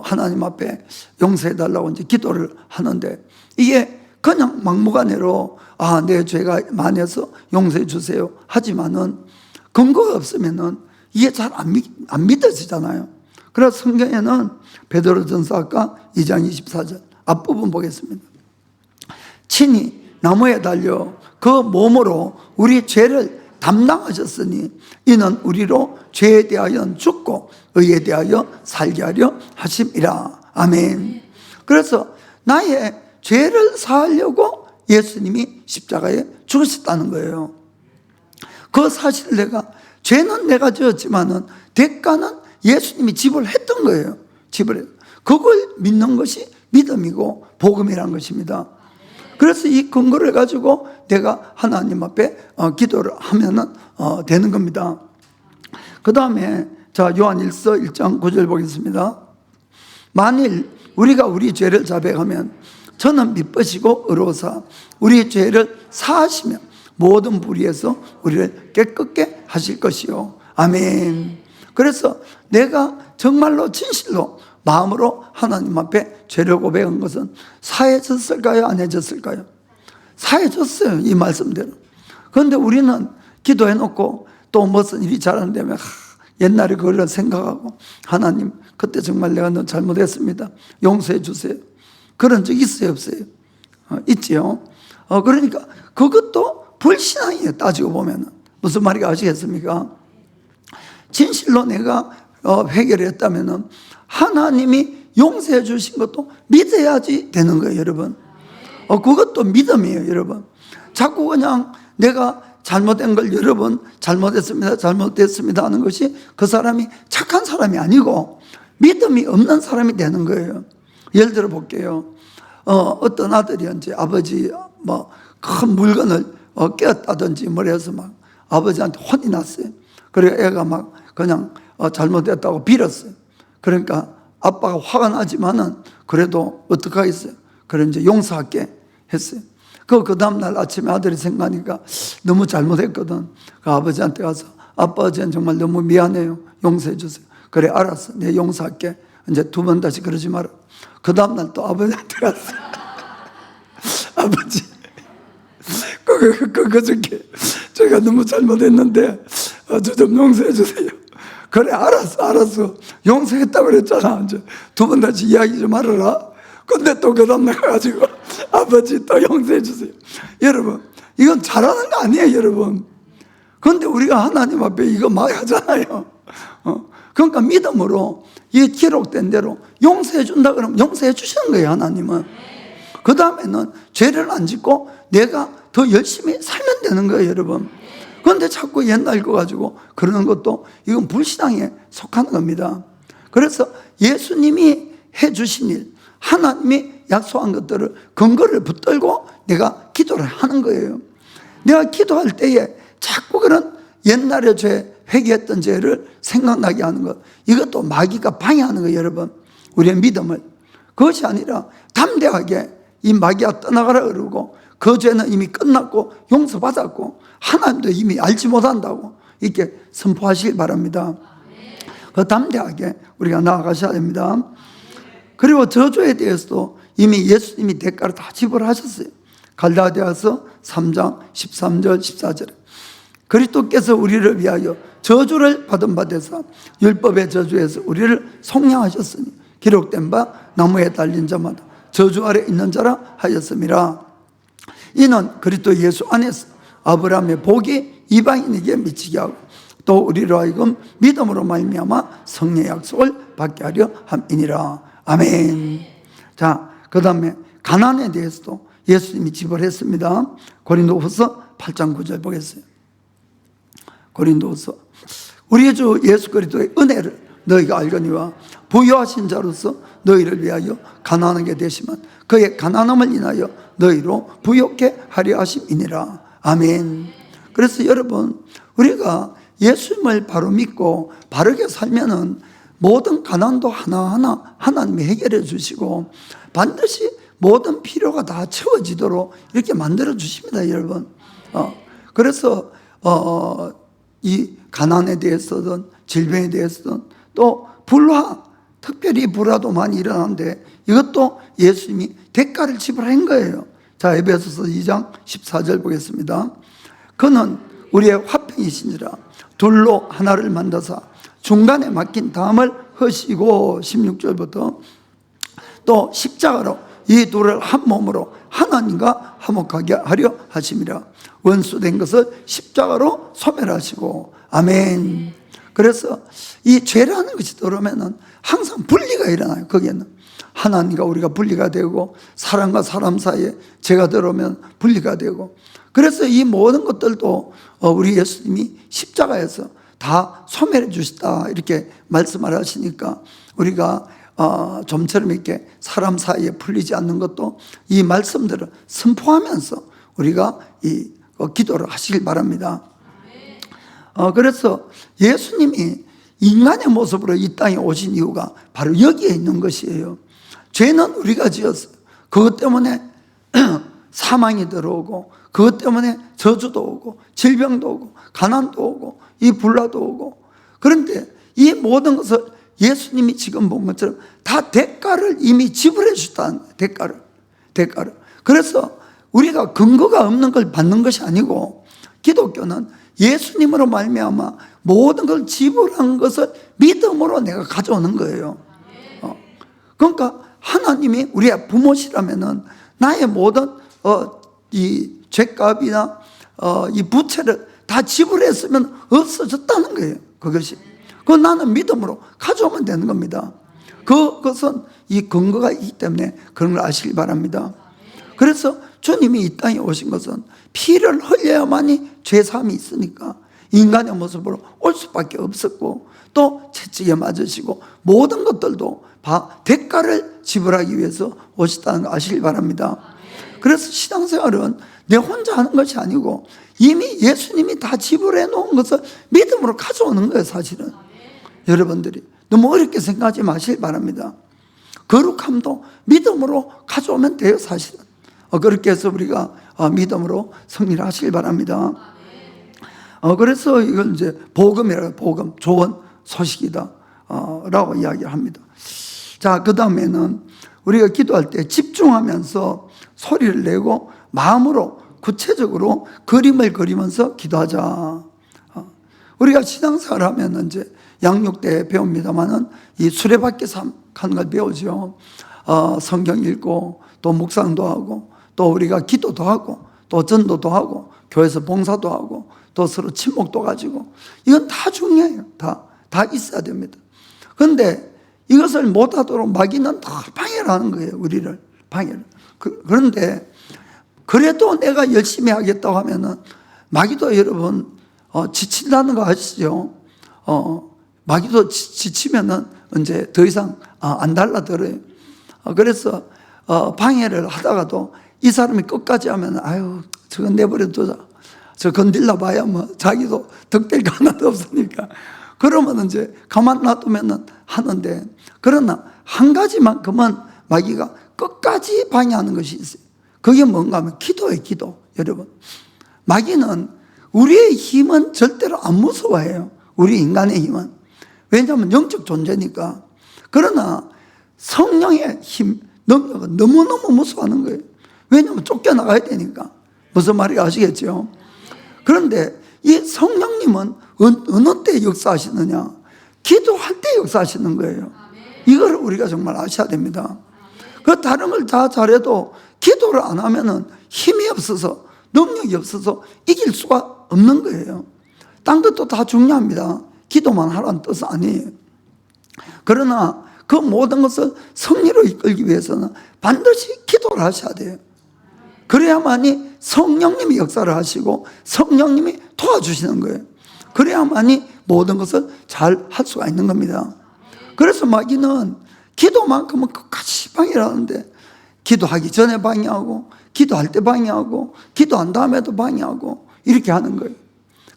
하나님 앞에 용서해 달라고 이제 기도를 하는데, 이게 그냥 막무가내로 내 죄가 많아서 용서해 주세요 하지만은 근거가 없으면은 이게 잘 안 믿어지잖아요. 그래서 성경에는 베드로전서 아까 2장 24절 앞부분 보겠습니다. 친히 나무에 달려 그 몸으로 우리 죄를 담당하셨으니 이는 우리로 죄에 대하여 죽고 의에 대하여 살게 하려 하심이라. 아멘. 그래서 나의 죄를 사하려고 예수님이 십자가에 죽으셨다는 거예요. 그 사실 죄는 내가 지었지만은 대가는 예수님이 지불했던 거예요. 그걸 믿는 것이 믿음이고 복음이란 것입니다. 그래서 이 근거를 가지고 내가 하나님 앞에 기도를 하면은 되는 겁니다. 그 다음에 자, 요한일서 1장 9절 보겠습니다. 만일 우리가 우리 죄를 자백하면 저는 미쁘시고 의로우사 우리 죄를 사하시며 모든 불의에서 우리를 깨끗게 하실 것이요. 아멘. 그래서 내가 정말로 진실로 마음으로 하나님 앞에 죄를 고백한 것은 사해졌을까요? 안 해졌을까요? 사해졌어요. 이 말씀대로. 그런데 우리는 기도해놓고 또 무슨 일이 잘 안 되면 옛날에 그걸 생각하고 하나님 그때 정말 내가 너무 잘못했습니다. 용서해 주세요. 그런 적 있어요? 없어요? 있지요. 그러니까 그것도 불신앙이에요. 따지고 보면. 무슨 말인지 아시겠습니까? 진실로 내가 해결했다면 하나님이 용서해 주신 것도 믿어야지 되는 거예요, 여러분. 그것도 믿음이에요, 여러분. 자꾸 그냥 내가 잘못된 걸 여러 번 잘못됐습니다 하는 것이 그 사람이 착한 사람이 아니고 믿음이 없는 사람이 되는 거예요. 예를 들어 볼게요. 어떤 아들이 이제 아버지 큰 물건을 깨었다든지 해서 막 아버지한테 혼이 났어요. 그래 애가 막 그냥 잘못됐다고 빌었어요. 그러니까 아빠가 화가 나지만은 그래도 어떡하겠어요. 그래 이제 용서할게 했어요. 그 다음날 아침에 아들이 생각하니까 너무 잘못했거든. 그 아버지한테 가서 아빠 어제는 정말 너무 미안해요. 용서해 주세요. 그래 알았어. 내가 용서할게. 이제 두 번 다시 그러지 마라. 그 다음날 또 아버지한테 갔어. 아버지 그저께 제가 너무 잘못했는데 저 좀 용서해 주세요. 그래 알았어 용서했다고 그랬잖아. 이제 두 번 다시 이야기 좀 하라. 근데 또 그 다음날 가가지고 아버지 또 용서해 주세요. 여러분 이건 잘하는 거 아니에요, 여러분. 그런데 우리가 하나님 앞에 이거 막 하잖아요. 그러니까 믿음으로 이 기록된 대로 용서해 준다 그러면 용서해 주시는 거예요, 하나님은. 그 다음에는 죄를 안 짓고 내가 더 열심히 살면 되는 거예요, 여러분. 그런데 자꾸 옛날 거 가지고 그러는 것도 이건 불신앙에 속하는 겁니다. 그래서 예수님이 해주신 일, 하나님이 약속한 것들을 근거를 붙들고 내가 기도를 하는 거예요. 내가 기도할 때에 자꾸 그런 옛날의 죄, 회개했던 죄를 생각나게 하는 것, 이것도 마귀가 방해하는 거예요, 여러분. 우리의 믿음을. 그것이 아니라 담대하게 이 마귀가 떠나가라 그러고 그 죄는 이미 끝났고 용서받았고 하나님도 이미 알지 못한다고 이렇게 선포하시기 바랍니다. 그 담대하게 우리가 나아가셔야 됩니다. 그리고 저주에 대해서도 이미 예수님이 대가를 다 지불하셨어요. 갈라디아서 3장 13절 14절에 그리스도께서 우리를 위하여 저주를 받은 바 되사 율법의 저주에서 우리를 속량하셨으니 기록된 바 나무에 달린 자마다 저주 아래 있는 자라 하였음이라. 이는 그리스도 예수 안에서 아브라함의 복이 이방인에게 미치게 하고 또 우리로 하여금 믿음으로 말미암아 성령의 약속을 받게 하려 함이니라. 아멘. 자, 그 다음에 가난에 대해서도 예수님이 지불했습니다. 고린도후서 8장 9절 보겠어요. 고린도후서 우리 주 예수 그리스도의 은혜를 너희가 알거니와 부유하신 자로서 너희를 위하여 가난하게 되시면 그의 가난함을 인하여 너희로 부욕케 하려 하심이니라. 아멘. 그래서 여러분 우리가 예수님을 바로 믿고 바르게 살면은 모든 가난도 하나하나 하나님이 해결해 주시고 반드시 모든 필요가 다 채워지도록 이렇게 만들어 주십니다, 여러분. 그래서 이 가난에 대해서든 질병에 대해서든 또 불화, 특별히 불화도 많이 일어나는데 이것도 예수님이 대가를 지불한 거예요. 자, 에베소서 2장 14절 보겠습니다. 그는 우리의 화평이신지라 둘로 하나를 만드사 중간에 막힌 담을 허시고 16절부터 또 십자가로 이 둘을 한 몸으로 하나님과 화목하게 하려 하심이라. 원수된 것을 십자가로 소멸하시고. 아멘. 그래서 이 죄라는 것이 들어오면은 항상 분리가 일어나요. 거기에는 하나님과 우리가 분리가 되고, 사람과 사람 사이에 죄가 들어오면 분리가 되고, 그래서 이 모든 것들도 우리 예수님이 십자가에서 다 소멸해 주시다 이렇게 말씀을 하시니까, 우리가 좀처럼 이렇게 사람 사이에 풀리지 않는 것도 이 말씀들을 선포하면서 우리가 이 기도를 하시길 바랍니다. 그래서 예수님이 인간의 모습으로 이 땅에 오신 이유가 바로 여기에 있는 것이에요. 죄는 우리가 지었어요. 그것 때문에 사망이 들어오고, 그것 때문에 저주도 오고, 질병도 오고, 가난도 오고, 이 불화도 오고. 그런데 이 모든 것을 예수님이 지금 본 것처럼 다 대가를 이미 지불해 주셨다는 거예요. 대가를. 그래서 우리가 근거가 없는 걸 받는 것이 아니고, 기독교는 예수님으로 말미암아 모든 걸 지불한 것을 믿음으로 내가 가져오는 거예요. 그러니까 하나님이 우리의 부모시라면은 나의 모든 이 죄값이나 이 부채를 다 지불했으면 없어졌다는 거예요. 그것이. 그건 나는 믿음으로 가져오면 되는 겁니다. 그것은 이 근거가 있기 때문에 그런 걸 아시기 바랍니다. 그래서 주님이 이 땅에 오신 것은 피를 흘려야만이 죄사함이 있으니까 인간의 모습으로 올 수밖에 없었고, 또 채찍에 맞으시고 모든 것들도 대가를 지불하기 위해서 오셨다는 거 아시기 바랍니다. 그래서 신앙생활은 내 혼자 하는 것이 아니고 이미 예수님이 다 지불해 놓은 것을 믿음으로 가져오는 거예요. 사실은 여러분들이 너무 어렵게 생각하지 마시기 바랍니다. 거룩함도 믿음으로 가져오면 돼요. 사실은 그렇게 해서 우리가 믿음으로 승리를 하시길 바랍니다. 그래서 이걸 이제 복음이라고, 복음, 좋은 소식이다 라고 이야기를 합니다. 자, 그 다음에는 우리가 기도할 때 집중하면서 소리를 내고 마음으로 구체적으로 그림을 그리면서 기도하자. 우리가 신앙생활 하면 이제 양육 때 배웁니다만은 이 수레바퀴 하는 걸 배우죠. 성경 읽고 또 묵상도 하고 또 우리가 기도도 하고 또 전도도 하고 교회에서 봉사도 하고 또 서로 친목도 가지고, 이건 다 중요해요. 다 있어야 됩니다. 그런데 이것을 못하도록 마귀는 다 방해를 하는 거예요. 우리를 방해를. 그런데 그래도 내가 열심히 하겠다고 하면은 마귀도 여러분 지친다는 거 아시죠? 마귀도 지치면은 이제 더 이상 안 달라들어요. 그래서 방해를 하다가도 이 사람이 끝까지 하면 아유 저건 내버려 두자. 저 건들려 봐야 뭐 자기도 득될 거 하나도 없으니까. 그러면 이제 가만 놔두면은 하는데, 그러나 한 가지만큼은 마귀가 끝까지 방해하는 것이 있어요. 그게 뭔가 하면 기도예요. 기도. 여러분, 마귀는 우리의 힘은 절대로 안 무서워해요. 우리 인간의 힘은. 왜냐하면 영적 존재니까. 그러나 성령의 힘, 능력은 너무너무 무서워하는 거예요. 왜냐하면 쫓겨나가야 되니까. 무슨 말인지 아시겠죠? 그런데 이 성령님은 어느 때 역사하시느냐? 기도할 때 역사하시는 거예요. 이걸 우리가 정말 아셔야 됩니다. 그 다른 걸 다 잘해도 기도를 안 하면은 힘이 없어서, 능력이 없어서 이길 수가 없는 거예요. 딴 것도 다 중요합니다. 기도만 하라는 뜻은 아니에요. 그러나 그 모든 것을 승리로 이끌기 위해서는 반드시 기도를 하셔야 돼요. 그래야만이 성령님이 역사를 하시고 성령님이 도와주시는 거예요. 그래야만이 모든 것을 잘 할 수가 있는 겁니다. 그래서 마귀는 기도만큼은 끝까지 방해를 하는데, 기도하기 전에 방해하고 기도할 때 방해하고 기도한 다음에도 방해하고 이렇게 하는 거예요.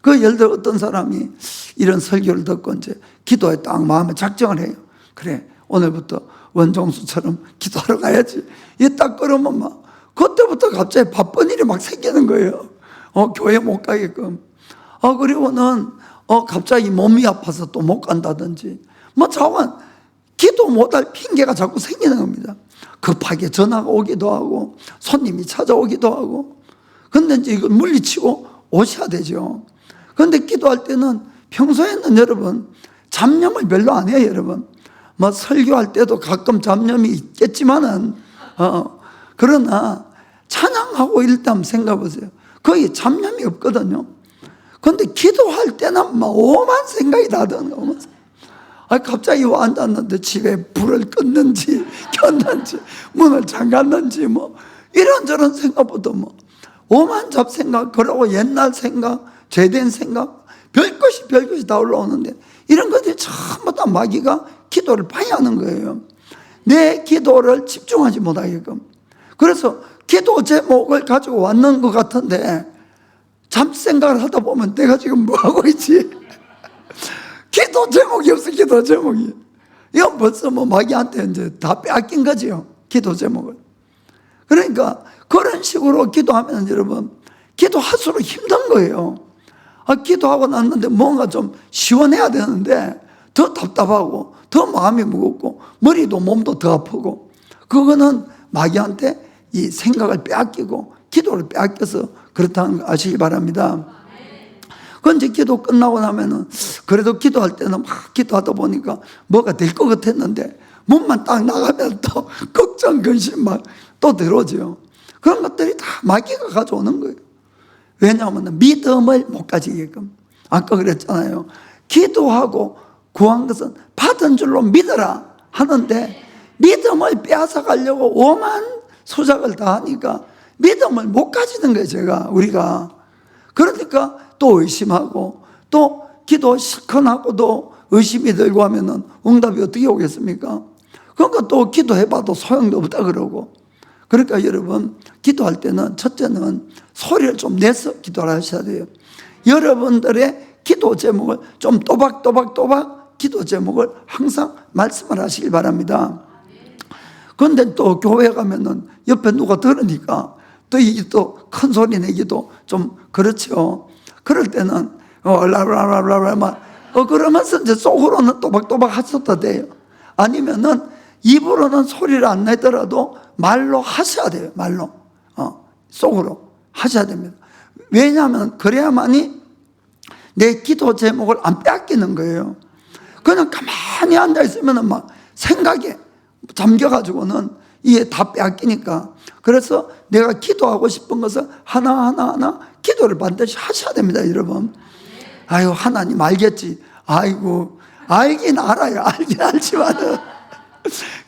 그 예를 들어 어떤 사람이 이런 설교를 듣고 이제 기도에 딱 마음에 작정을 해요. 그래, 오늘부터 원종수처럼 기도하러 가야지. 이 딱 그러면 막 그때부터 갑자기 바쁜 일이 막 생기는 거예요. 교회 못 가게끔. 그리고는 갑자기 몸이 아파서 또 못 간다든지, 뭐 자원 기도 못할 핑계가 자꾸 생기는 겁니다. 급하게 전화가 오기도 하고 손님이 찾아오기도 하고. 근데 이제 이걸 물리치고 오셔야 되죠. 그런데 기도할 때는 평소에는 여러분 잡념을 별로 안 해요. 여러분 뭐 설교할 때도 가끔 잡념이 있겠지만은 그러나 찬양하고 이럴 때 한번 생각해 보세요. 거의 잡념이 없거든요. 그런데 기도할 때는 막 오만 생각이 다 드는 거예요. 갑자기 와 앉았는데 집에 불을 껐는지 켰는지 문을 잠갔는지 뭐 이런저런 생각보다 뭐 오만 잡생각, 그러고 옛날 생각, 죄된 생각, 별것이 다 올라오는데 이런 것들이 전부 다 마귀가 기도를 방해하는 거예요. 내 기도를 집중하지 못하게끔. 그래서 기도 제목을 가지고 왔는 것 같은데 잡생각을 하다 보면 내가 지금 뭐 하고 있지? 기도 제목이 없어. 기도 제목이. 이건 벌써 뭐 마귀한테 이제 다 빼앗긴 거지요, 기도 제목을. 그러니까 그런 식으로 기도하면 여러분 기도할수록 힘든 거예요. 기도하고 났는데 뭔가 좀 시원해야 되는데 더 답답하고 더 마음이 무겁고 머리도 몸도 더 아프고, 그거는 마귀한테 이 생각을 빼앗기고 기도를 빼앗겨서 그렇다는 거 아시기 바랍니다. 그런데 기도 끝나고 나면은 그래도 기도할 때는 막 기도하다 보니까 뭐가 될 것 같았는데 문만 딱 나가면 또 걱정, 근심 막 또 들어오죠. 그런 것들이 다 마귀가 가져오는 거예요. 왜냐하면 믿음을 못 가지게끔. 아까 그랬잖아요. 기도하고 구한 것은 받은 줄로 믿어라 하는데 믿음을 빼앗아 가려고 오만 수작을 다 하니까 믿음을 못 가지는 거예요, 우리가. 그러니까 또 의심하고 또 기도 실컷 하고도 의심이 들고 하면은 응답이 어떻게 오겠습니까? 그러니까 또 기도해봐도 소용도 없다 그러고. 그러니까 여러분 기도할 때는 첫째는 소리를 좀 내서 기도를 하셔야 돼요. 여러분들의 기도 제목을 좀 또박또박 기도 제목을 항상 말씀을 하시길 바랍니다. 그런데 또 교회 가면은 옆에 누가 들으니까 또 이게 또 큰 소리 내기도 좀 그렇죠. 그럴 때는 그러면서 이제 속으로는 또박또박 하셔도 돼요. 아니면은 입으로는 소리를 안 내더라도 말로 하셔야 돼요. 말로 속으로 하셔야 됩니다. 왜냐하면 그래야만이 내 기도 제목을 안 빼앗기는 거예요. 그냥 가만히 앉아 있으면 막 생각에 잠겨가지고는 이게 다 빼앗기니까. 그래서 내가 기도하고 싶은 것을 하나하나 기도를 반드시 하셔야 됩니다, 여러분. 아유, 하나님 알겠지. 아이고, 알긴 알아요. 알긴 알지만은.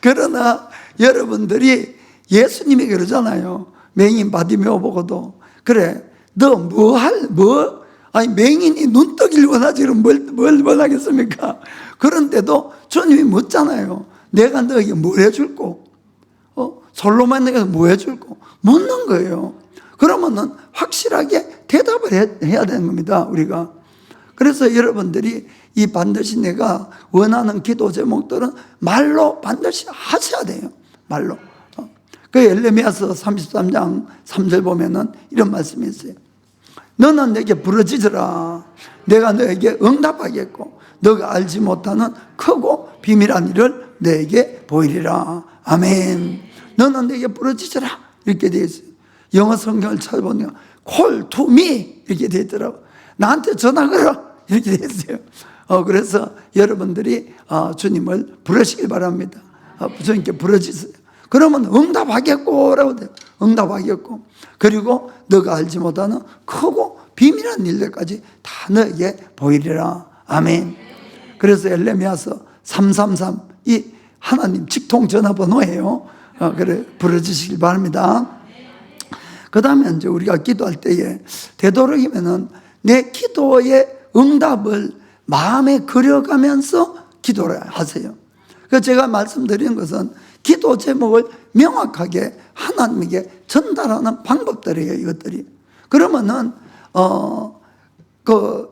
그러나 여러분들이 예수님이 그러잖아요. 맹인 바디메오 보고도, 그래, 너 아니, 맹인이 눈뜨기를 원하지, 그럼 뭘 원하겠습니까? 그런데도 주님이 묻잖아요. 내가 너에게 뭘 해줄꼬? 솔로몬에게 뭐 해줄꼬? 묻는 거예요. 그러면은 확실하게 대답을 해야 되는 겁니다, 우리가. 그래서 여러분들이 이 반드시 내가 원하는 기도 제목들은 말로 반드시 하셔야 돼요. 말로. 그 엘레미야서 33장 3절 보면은 이런 말씀이 있어요. 너는 내게 부르짖으라. 내가 너에게 응답하겠고 너가 알지 못하는 크고 비밀한 일을 너에게 보이리라. 아멘. 너는 내게 부르짖으라 이렇게 되어 있어요. 영어 성경을 찾아보니까 call to me 이렇게 되어 있더라고요. 나한테 전화 걸어 이렇게 되어 있어요. 그래서 여러분들이 주님을 부르시길 바랍니다. 주님께 부르짖으세요. 그러면 응답하겠고 라고 돼요. 응답하겠고. 그리고 너가 알지 못하는 크고 비밀한 일들까지 다 너에게 보이리라. 아멘. 그래서 엘레미야서 333 이 하나님 직통 전화번호예요. 그래 부르짖으시길 바랍니다. 그 다음에 이제 우리가 기도할 때에 되도록이면은 내 기도의 응답을 마음에 그려가면서 기도를 하세요. 그래서 제가 말씀드리는 것은 기도 제목을 명확하게 하나님에게 전달하는 방법들이에요, 이것들이. 그러면은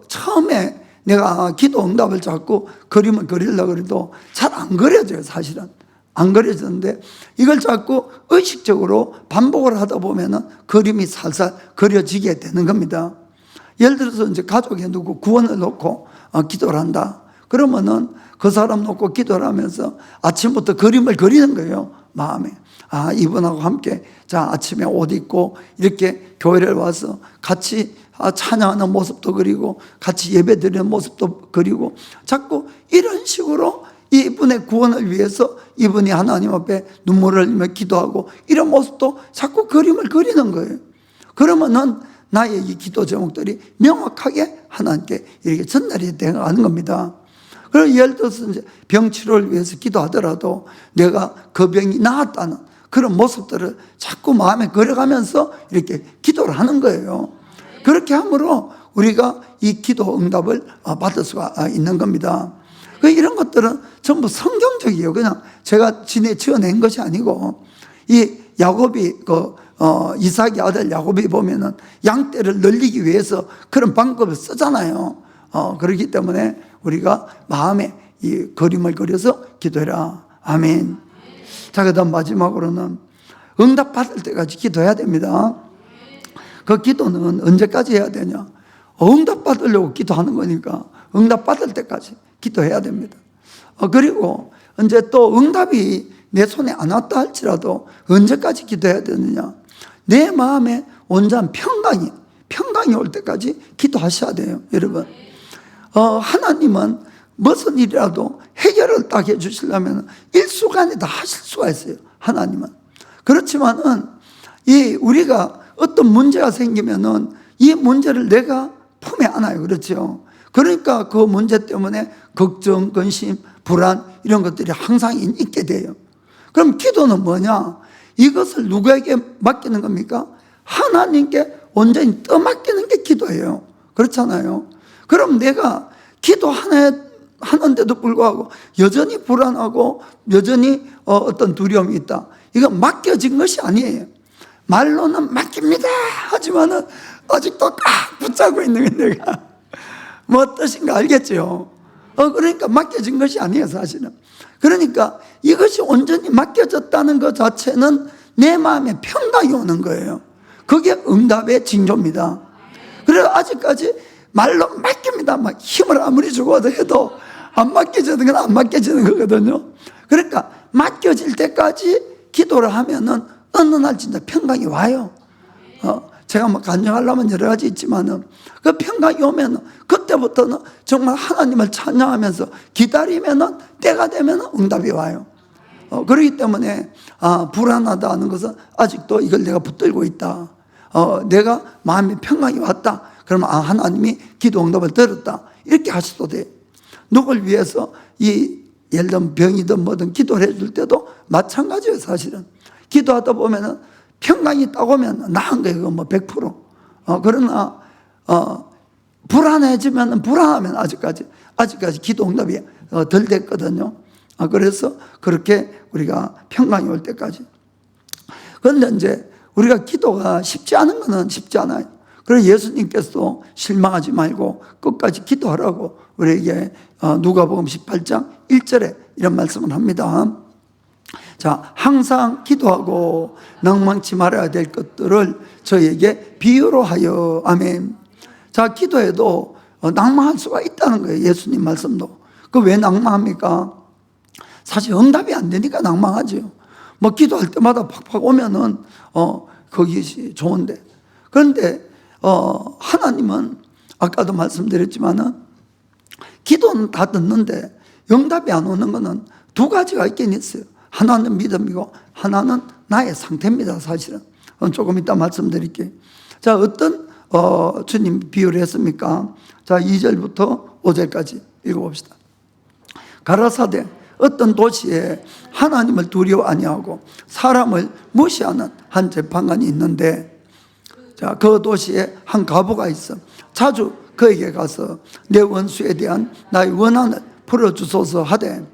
처음에 내가 기도 응답을 자꾸 그림을 그리려고 해도 잘 안 그려져요, 사실은. 안 그려졌는데 이걸 자꾸 의식적으로 반복을 하다 보면은 그림이 살살 그려지게 되는 겁니다. 예를 들어서 이제 가족에 누구 구원을 놓고 기도를 한다. 그러면은 그 사람 놓고 기도를 하면서 아침부터 그림을 그리는 거예요, 마음에. 이분하고 함께 자 아침에 옷 입고 이렇게 교회를 와서 같이 찬양하는 모습도 그리고 같이 예배드리는 모습도 그리고 자꾸 이런 식으로 이분의 구원을 위해서 이분이 하나님 앞에 눈물을 흘리며 기도하고 이런 모습도 자꾸 그림을 그리는 거예요. 그러면은 나의 이 기도 제목들이 명확하게 하나님께 이렇게 전달이 되어가는 겁니다. 그리고 예를 들어서 이제 병 치료를 위해서 기도하더라도 내가 그 병이 나았다는 그런 모습들을 자꾸 마음에 그려가면서 이렇게 기도를 하는 거예요. 그렇게 함으로 우리가 이 기도 응답을 받을 수가 있는 겁니다. 이런 것들은 전부 성경적이에요. 그냥 제가 지어낸 것이 아니고 이 야곱이 이삭의 아들 야곱이 보면은 양떼를 늘리기 위해서 그런 방법을 쓰잖아요. 그렇기 때문에 우리가 마음에 이 그림을 그려서 기도해라. 아멘. 자, 그다음 마지막으로는 응답 받을 때까지 기도해야 됩니다. 그 기도는 언제까지 해야 되냐? 응답 받으려고 기도하는 거니까 응답 받을 때까지 기도해야 됩니다. 그리고 이제 또 응답이 내 손에 안 왔다 할지라도 언제까지 기도해야 되느냐? 내 마음에 온전한 평강이 올 때까지 기도하셔야 돼요, 여러분. 하나님은 무슨 일이라도 해결을 딱 해주시려면 일순간에 다 하실 수가 있어요, 하나님은. 그렇지만은 우리가 어떤 문제가 생기면은 이 문제를 내가 품에 안아요, 그렇죠? 그러니까 그 문제 때문에 걱정, 근심, 불안 이런 것들이 항상 있게 돼요. 그럼 기도는 뭐냐? 이것을 누구에게 맡기는 겁니까? 하나님께 온전히 떠맡기는 게 기도예요. 그렇잖아요. 그럼 내가 기도하는데도 불구하고 여전히 불안하고 여전히 어떤 두려움이 있다. 이건 맡겨진 것이 아니에요. 말로는 맡깁니다 하지만은 아직도 꽉 붙잡고 있는 게 내가 뭐 뜻인가 알겠죠? 그러니까 맡겨진 것이 아니에요, 사실은. 그러니까 이것이 온전히 맡겨졌다는 것 자체는 내 마음에 평강이 오는 거예요. 그게 응답의 징조입니다. 그래서 아직까지 말로 맡깁니다. 막 힘을 아무리 주고도 해도 안 맡겨지는 건 안 맡겨지는 거거든요. 그러니까 맡겨질 때까지 기도를 하면은 어느 날 진짜 평강이 와요. 제가 뭐 간증하려면 여러 가지 있지만은 그 평강이 오면은 그때부터는 정말 하나님을 찬양하면서 기다리면은 때가 되면은 응답이 와요. 그렇기 때문에 불안하다는 것은 아직도 이걸 내가 붙들고 있다. 내가 마음에 평강이 왔다. 그러면 하나님이 기도 응답을 들었다. 이렇게 하셔도 돼요. 누굴 위해서 예를 들면 병이든 뭐든 기도를 해줄 때도 마찬가지예요, 사실은. 기도하다 보면은 평강이 딱 오면 나은 거예요, 그건 뭐 100%. 그러나 불안해지면 불안하면 아직까지 기도 응답이 덜 됐거든요. 그래서 그렇게 우리가 평강이 올 때까지. 그런데 이제 우리가 기도가 쉽지 않은 거는 쉽지 않아요. 그래서 예수님께서 실망하지 말고 끝까지 기도하라고 우리에게 누가복음 18장 1절에 이런 말씀을 합니다. 자, 항상 기도하고 낭망치 말아야 될 것들을 저에게 비유로 하여. 아멘. 자, 기도해도 낭망할 수가 있다는 거예요, 예수님 말씀도. 그 왜 낭망합니까? 사실 응답이 안 되니까 낭망하죠. 뭐 기도할 때마다 팍팍 오면은 거기 좋은데. 그런데 하나님은 아까도 말씀드렸지만은 기도는 다 듣는데 응답이 안 오는 거는 두 가지가 있긴 있어요. 하나는 믿음이고 하나는 나의 상태입니다, 사실은. 조금 이따 말씀드릴게요. 자, 어떤 주님 비유를 했습니까? 자, 2절부터 5절까지 읽어봅시다. 가라사대 어떤 도시에 하나님을 두려워 아니하고 사람을 무시하는 한 재판관이 있는데, 자, 그 도시에 한 과부가 있어. 자주 그에게 가서 내 원수에 대한 나의 원한을 풀어주소서 하되,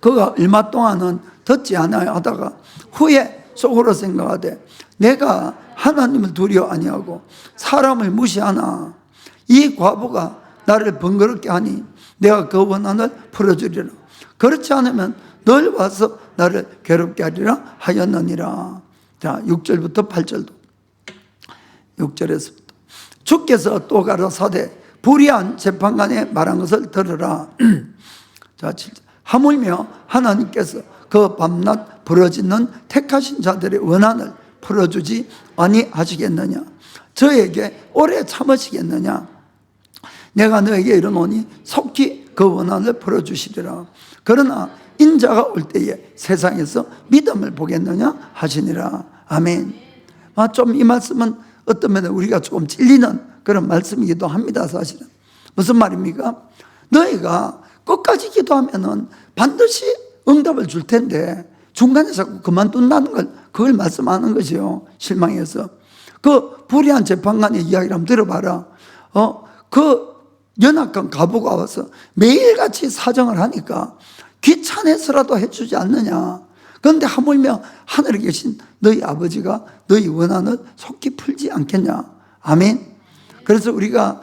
그가 얼마 동안은 듣지 않아야 하다가 후에 속으로 생각하되 내가 하나님을 두려워 아니하고 사람을 무시하나 이 과부가 나를 번거롭게 하니 내가 그 원한을 풀어주리라. 그렇지 않으면 늘 와서 나를 괴롭게 하리라 하였느니라. 자, 6절부터 8절도. 6절에서부터 주께서 또 가라사대 불의한 재판관의 말한 것을 들으라. 자, 7절. 하물며 하나님께서 그 밤낮 부러지는 택하신 자들의 원한을 풀어주지 아니하시겠느냐. 저에게 오래 참으시겠느냐? 내가 너에게 이르노니 속히 그 원한을 풀어주시리라. 그러나 인자가 올 때에 세상에서 믿음을 보겠느냐 하시니라. 아멘. 좀 이 말씀은 어떤 면에 우리가 조금 찔리는 그런 말씀이기도 합니다. 사실은 무슨 말입니까? 너희가 끝까지 기도하면은 반드시 응답을 줄 텐데 중간에 자꾸 그만둔다는 걸, 그걸 말씀하는 거죠. 실망해서. 그 불의한 재판관의 이야기를 한번 들어봐라. 그 연합관 가부가 와서 매일같이 사정을 하니까 귀찮아서라도 해주지 않느냐. 그런데 하물며 하늘에 계신 너희 아버지가 너희 원한을 속히 풀지 않겠냐. 아멘. 그래서 우리가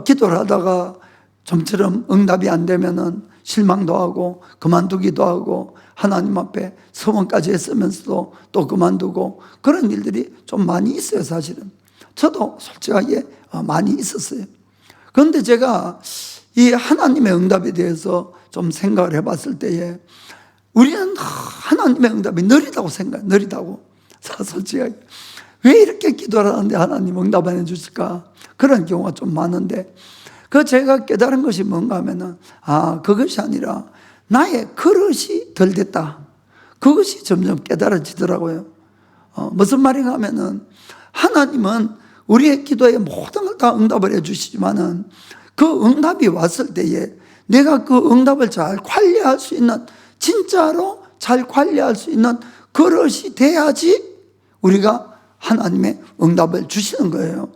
기도를 하다가 좀처럼 응답이 안 되면은 실망도 하고 그만두기도 하고 하나님 앞에 서원까지 했으면서도 또 그만두고 그런 일들이 좀 많이 있어요. 사실은 저도 솔직하게 많이 있었어요. 그런데 제가 이 하나님의 응답에 대해서 좀 생각을 해봤을 때에 우리는 하나님의 응답이 느리다고 생각해요. 느리다고. 솔직하게 왜 이렇게 기도를 하는데 하나님 응답 안 해주실까? 그런 경우가 좀 많은데 제가 깨달은 것이 뭔가 하면은 그것이 아니라 나의 그릇이 덜 됐다. 그것이 점점 깨달아지더라고요. 무슨 말인가 하면은 하나님은 우리의 기도에 모든 걸 다 응답을 해주시지만은 그 응답이 왔을 때에 내가 그 응답을 잘 관리할 수 있는, 진짜로 잘 관리할 수 있는 그릇이 돼야지 우리가 하나님의 응답을 주시는 거예요.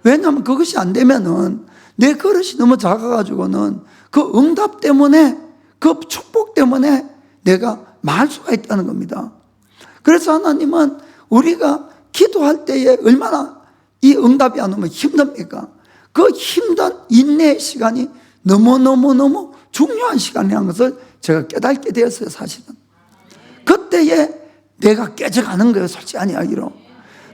왜냐하면 그것이 안 되면은 내 그릇이 너무 작아가지고는 그 응답 때문에, 그 축복 때문에 내가 망할 수가 있다는 겁니다. 그래서 하나님은 우리가 기도할 때에 얼마나 이 응답이 안 오면 힘듭니까? 그 힘든 인내의 시간이 너무너무너무 중요한 시간이라는 것을 제가 깨닫게 되었어요. 사실은 그때에 내가 깨져가는 거예요. 솔직히 이야기로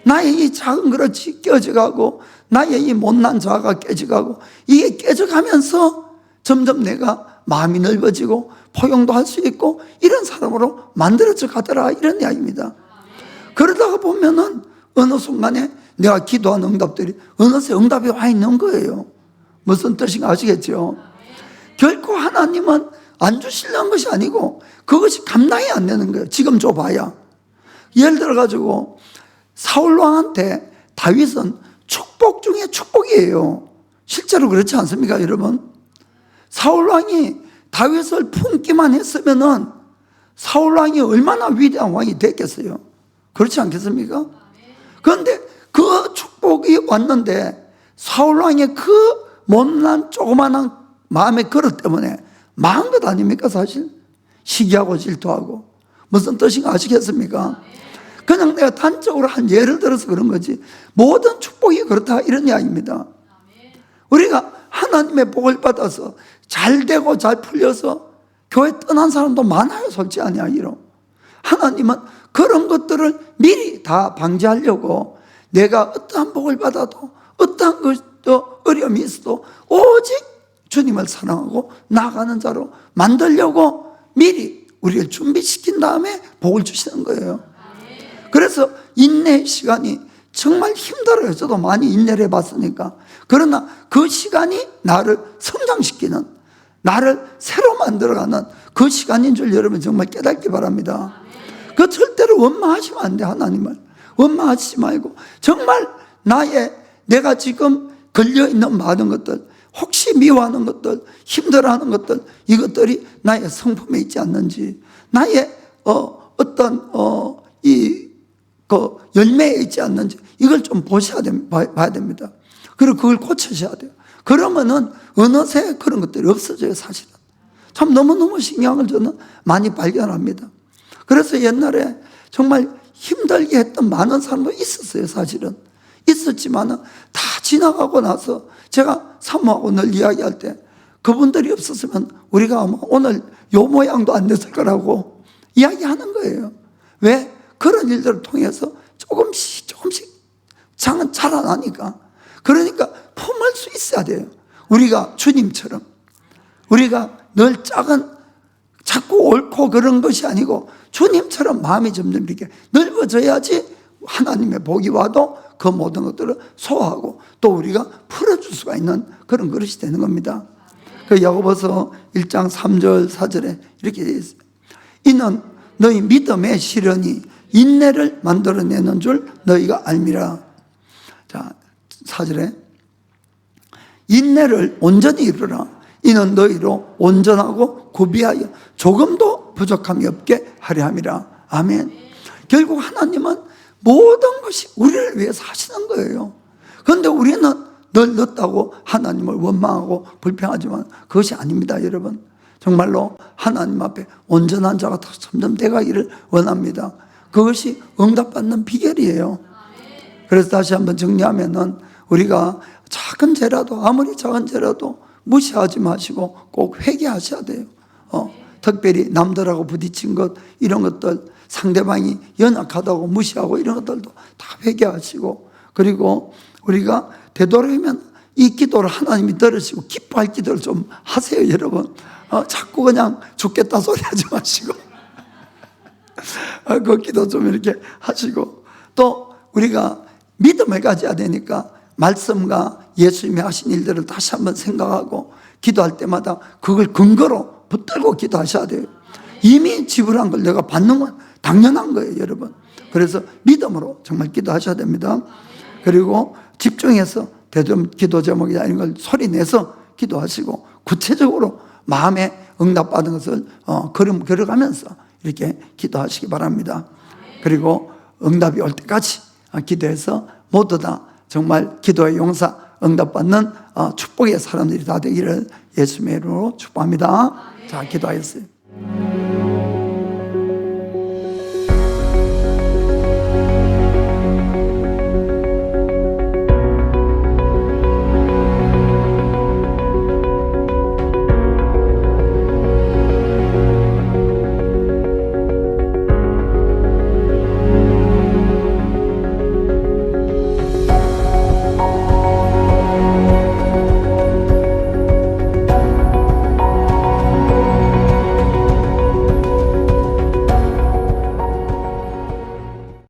나의 이 작은 그릇이 깨져가고 나의 이 못난 자아가 깨져가고, 이게 깨져가면서 점점 내가 마음이 넓어지고 포용도 할 수 있고 이런 사람으로 만들어져 가더라, 이런 이야기입니다. 그러다가 보면은 어느 순간에 내가 기도한 응답들이 어느새 응답이 와 있는 거예요. 무슨 뜻인가 아시겠죠? 결코 하나님은 안 주시려는 것이 아니고 그것이 감당이 안 되는 거예요. 지금 줘봐야. 예를 들어가지고 사울왕한테 다윗은 축복 중에 축복이에요. 실제로 그렇지 않습니까, 여러분? 사울왕이 다윗을 품기만 했으면은 사울왕이 얼마나 위대한 왕이 됐겠어요. 그렇지 않겠습니까? 그런데 그 축복이 왔는데 사울왕의 그 못난 조그마한 마음의 그릇 때문에 망한 것 아닙니까? 사실 시기하고 질투하고. 무슨 뜻인가 아시겠습니까? 그냥 내가 단적으로 한 예를 들어서 그런 거지 모든 축복이 그렇다, 이런 이야기입니다. 우리가 하나님의 복을 받아서 잘 되고 잘 풀려서 교회 떠난 사람도 많아요. 솔직히 이야기로. 하나님은 그런 것들을 미리 다 방지하려고 내가 어떠한 복을 받아도 어떠한 것도 어려움이 있어도 오직 주님을 사랑하고 나아가는 자로 만들려고 미리 우리를 준비시킨 다음에 복을 주시는 거예요. 그래서 인내의 시간이 정말 힘들어요. 저도 많이 인내를 해봤으니까. 그러나 그 시간이 나를 성장시키는, 나를 새로 만들어가는 그 시간인 줄 여러분 정말 깨닫기 바랍니다. 그 절대로 원망하시면 안 돼. 하나님을 원망하시지 말고 정말 내가 지금 걸려있는 많은 것들, 혹시 미워하는 것들, 힘들어하는 것들, 이것들이 나의 성품에 있지 않는지, 나의 어떤 그 열매에 있지 않는지 이걸 좀 봐야 됩니다. 그리고 그걸 고치셔야 돼요. 그러면은 어느새 그런 것들이 없어져요. 사실은 참 너무너무 신기한 걸 저는 많이 발견합니다. 그래서 옛날에 정말 힘들게 했던 많은 사람도 있었어요. 사실은 있었지만은 다 지나가고 나서 제가 사모하고 늘 이야기할 때 그분들이 없었으면 우리가 아마 오늘 요 모양도 안 됐을 거라고 이야기하는 거예요. 왜? 그런 일들을 통해서 조금씩 장은 자라나니까. 그러니까 품을 수 있어야 돼요. 우리가 주님처럼 우리가 늘 자꾸 옳고 그런 것이 아니고 주님처럼 마음이 점점 이렇게 넓어져야지 하나님의 복이 와도 그 모든 것들을 소화하고 또 우리가 풀어줄 수가 있는 그런 그릇이 되는 겁니다. 그 야고보서 1장 3절 4절에 이렇게 되어 있어요. 이는 너희 믿음의 시련이 인내를 만들어내는 줄 너희가 알미라. 자, 4절에 인내를 온전히 이루라. 이는 너희로 온전하고 구비하여 조금도 부족함이 없게 하려 함이라. 아멘. 결국 하나님은 모든 것이 우리를 위해서 하시는 거예요. 그런데 우리는 늘 늦다고 하나님을 원망하고 불평하지만 그것이 아닙니다, 여러분. 정말로 하나님 앞에 온전한 자가 점점 돼가기를 원합니다. 그것이 응답받는 비결이에요. 그래서 다시 한번 정리하면은 우리가 작은 죄라도, 아무리 작은 죄라도 무시하지 마시고 꼭 회개하셔야 돼요. 특별히 남들하고 부딪힌 것, 이런 것들, 상대방이 연약하다고 무시하고 이런 것들도 다 회개하시고, 그리고 우리가 되도록이면 이 기도를 하나님이 들으시고 기뻐할 기도를 좀 하세요, 여러분. 자꾸 그냥 죽겠다 소리 하지 마시고 그 기도 좀 이렇게 하시고, 또 우리가 믿음을 가져야 되니까 말씀과 예수님이 하신 일들을 다시 한번 생각하고 기도할 때마다 그걸 근거로 붙들고 기도하셔야 돼요. 이미 지불한 걸 내가 받는 건 당연한 거예요, 여러분. 그래서 믿음으로 정말 기도하셔야 됩니다. 그리고 집중해서 기도 제목이나 이런 걸 소리내서 기도하시고 구체적으로 마음에 응답받은 것을 걸어가면서 이렇게 기도하시기 바랍니다. 그리고 응답이 올 때까지 기도해서 모두 다 정말 기도의 용사, 응답받는 축복의 사람들이 다 되기를 예수님의 이름으로 축복합니다. 자, 기도하겠어요.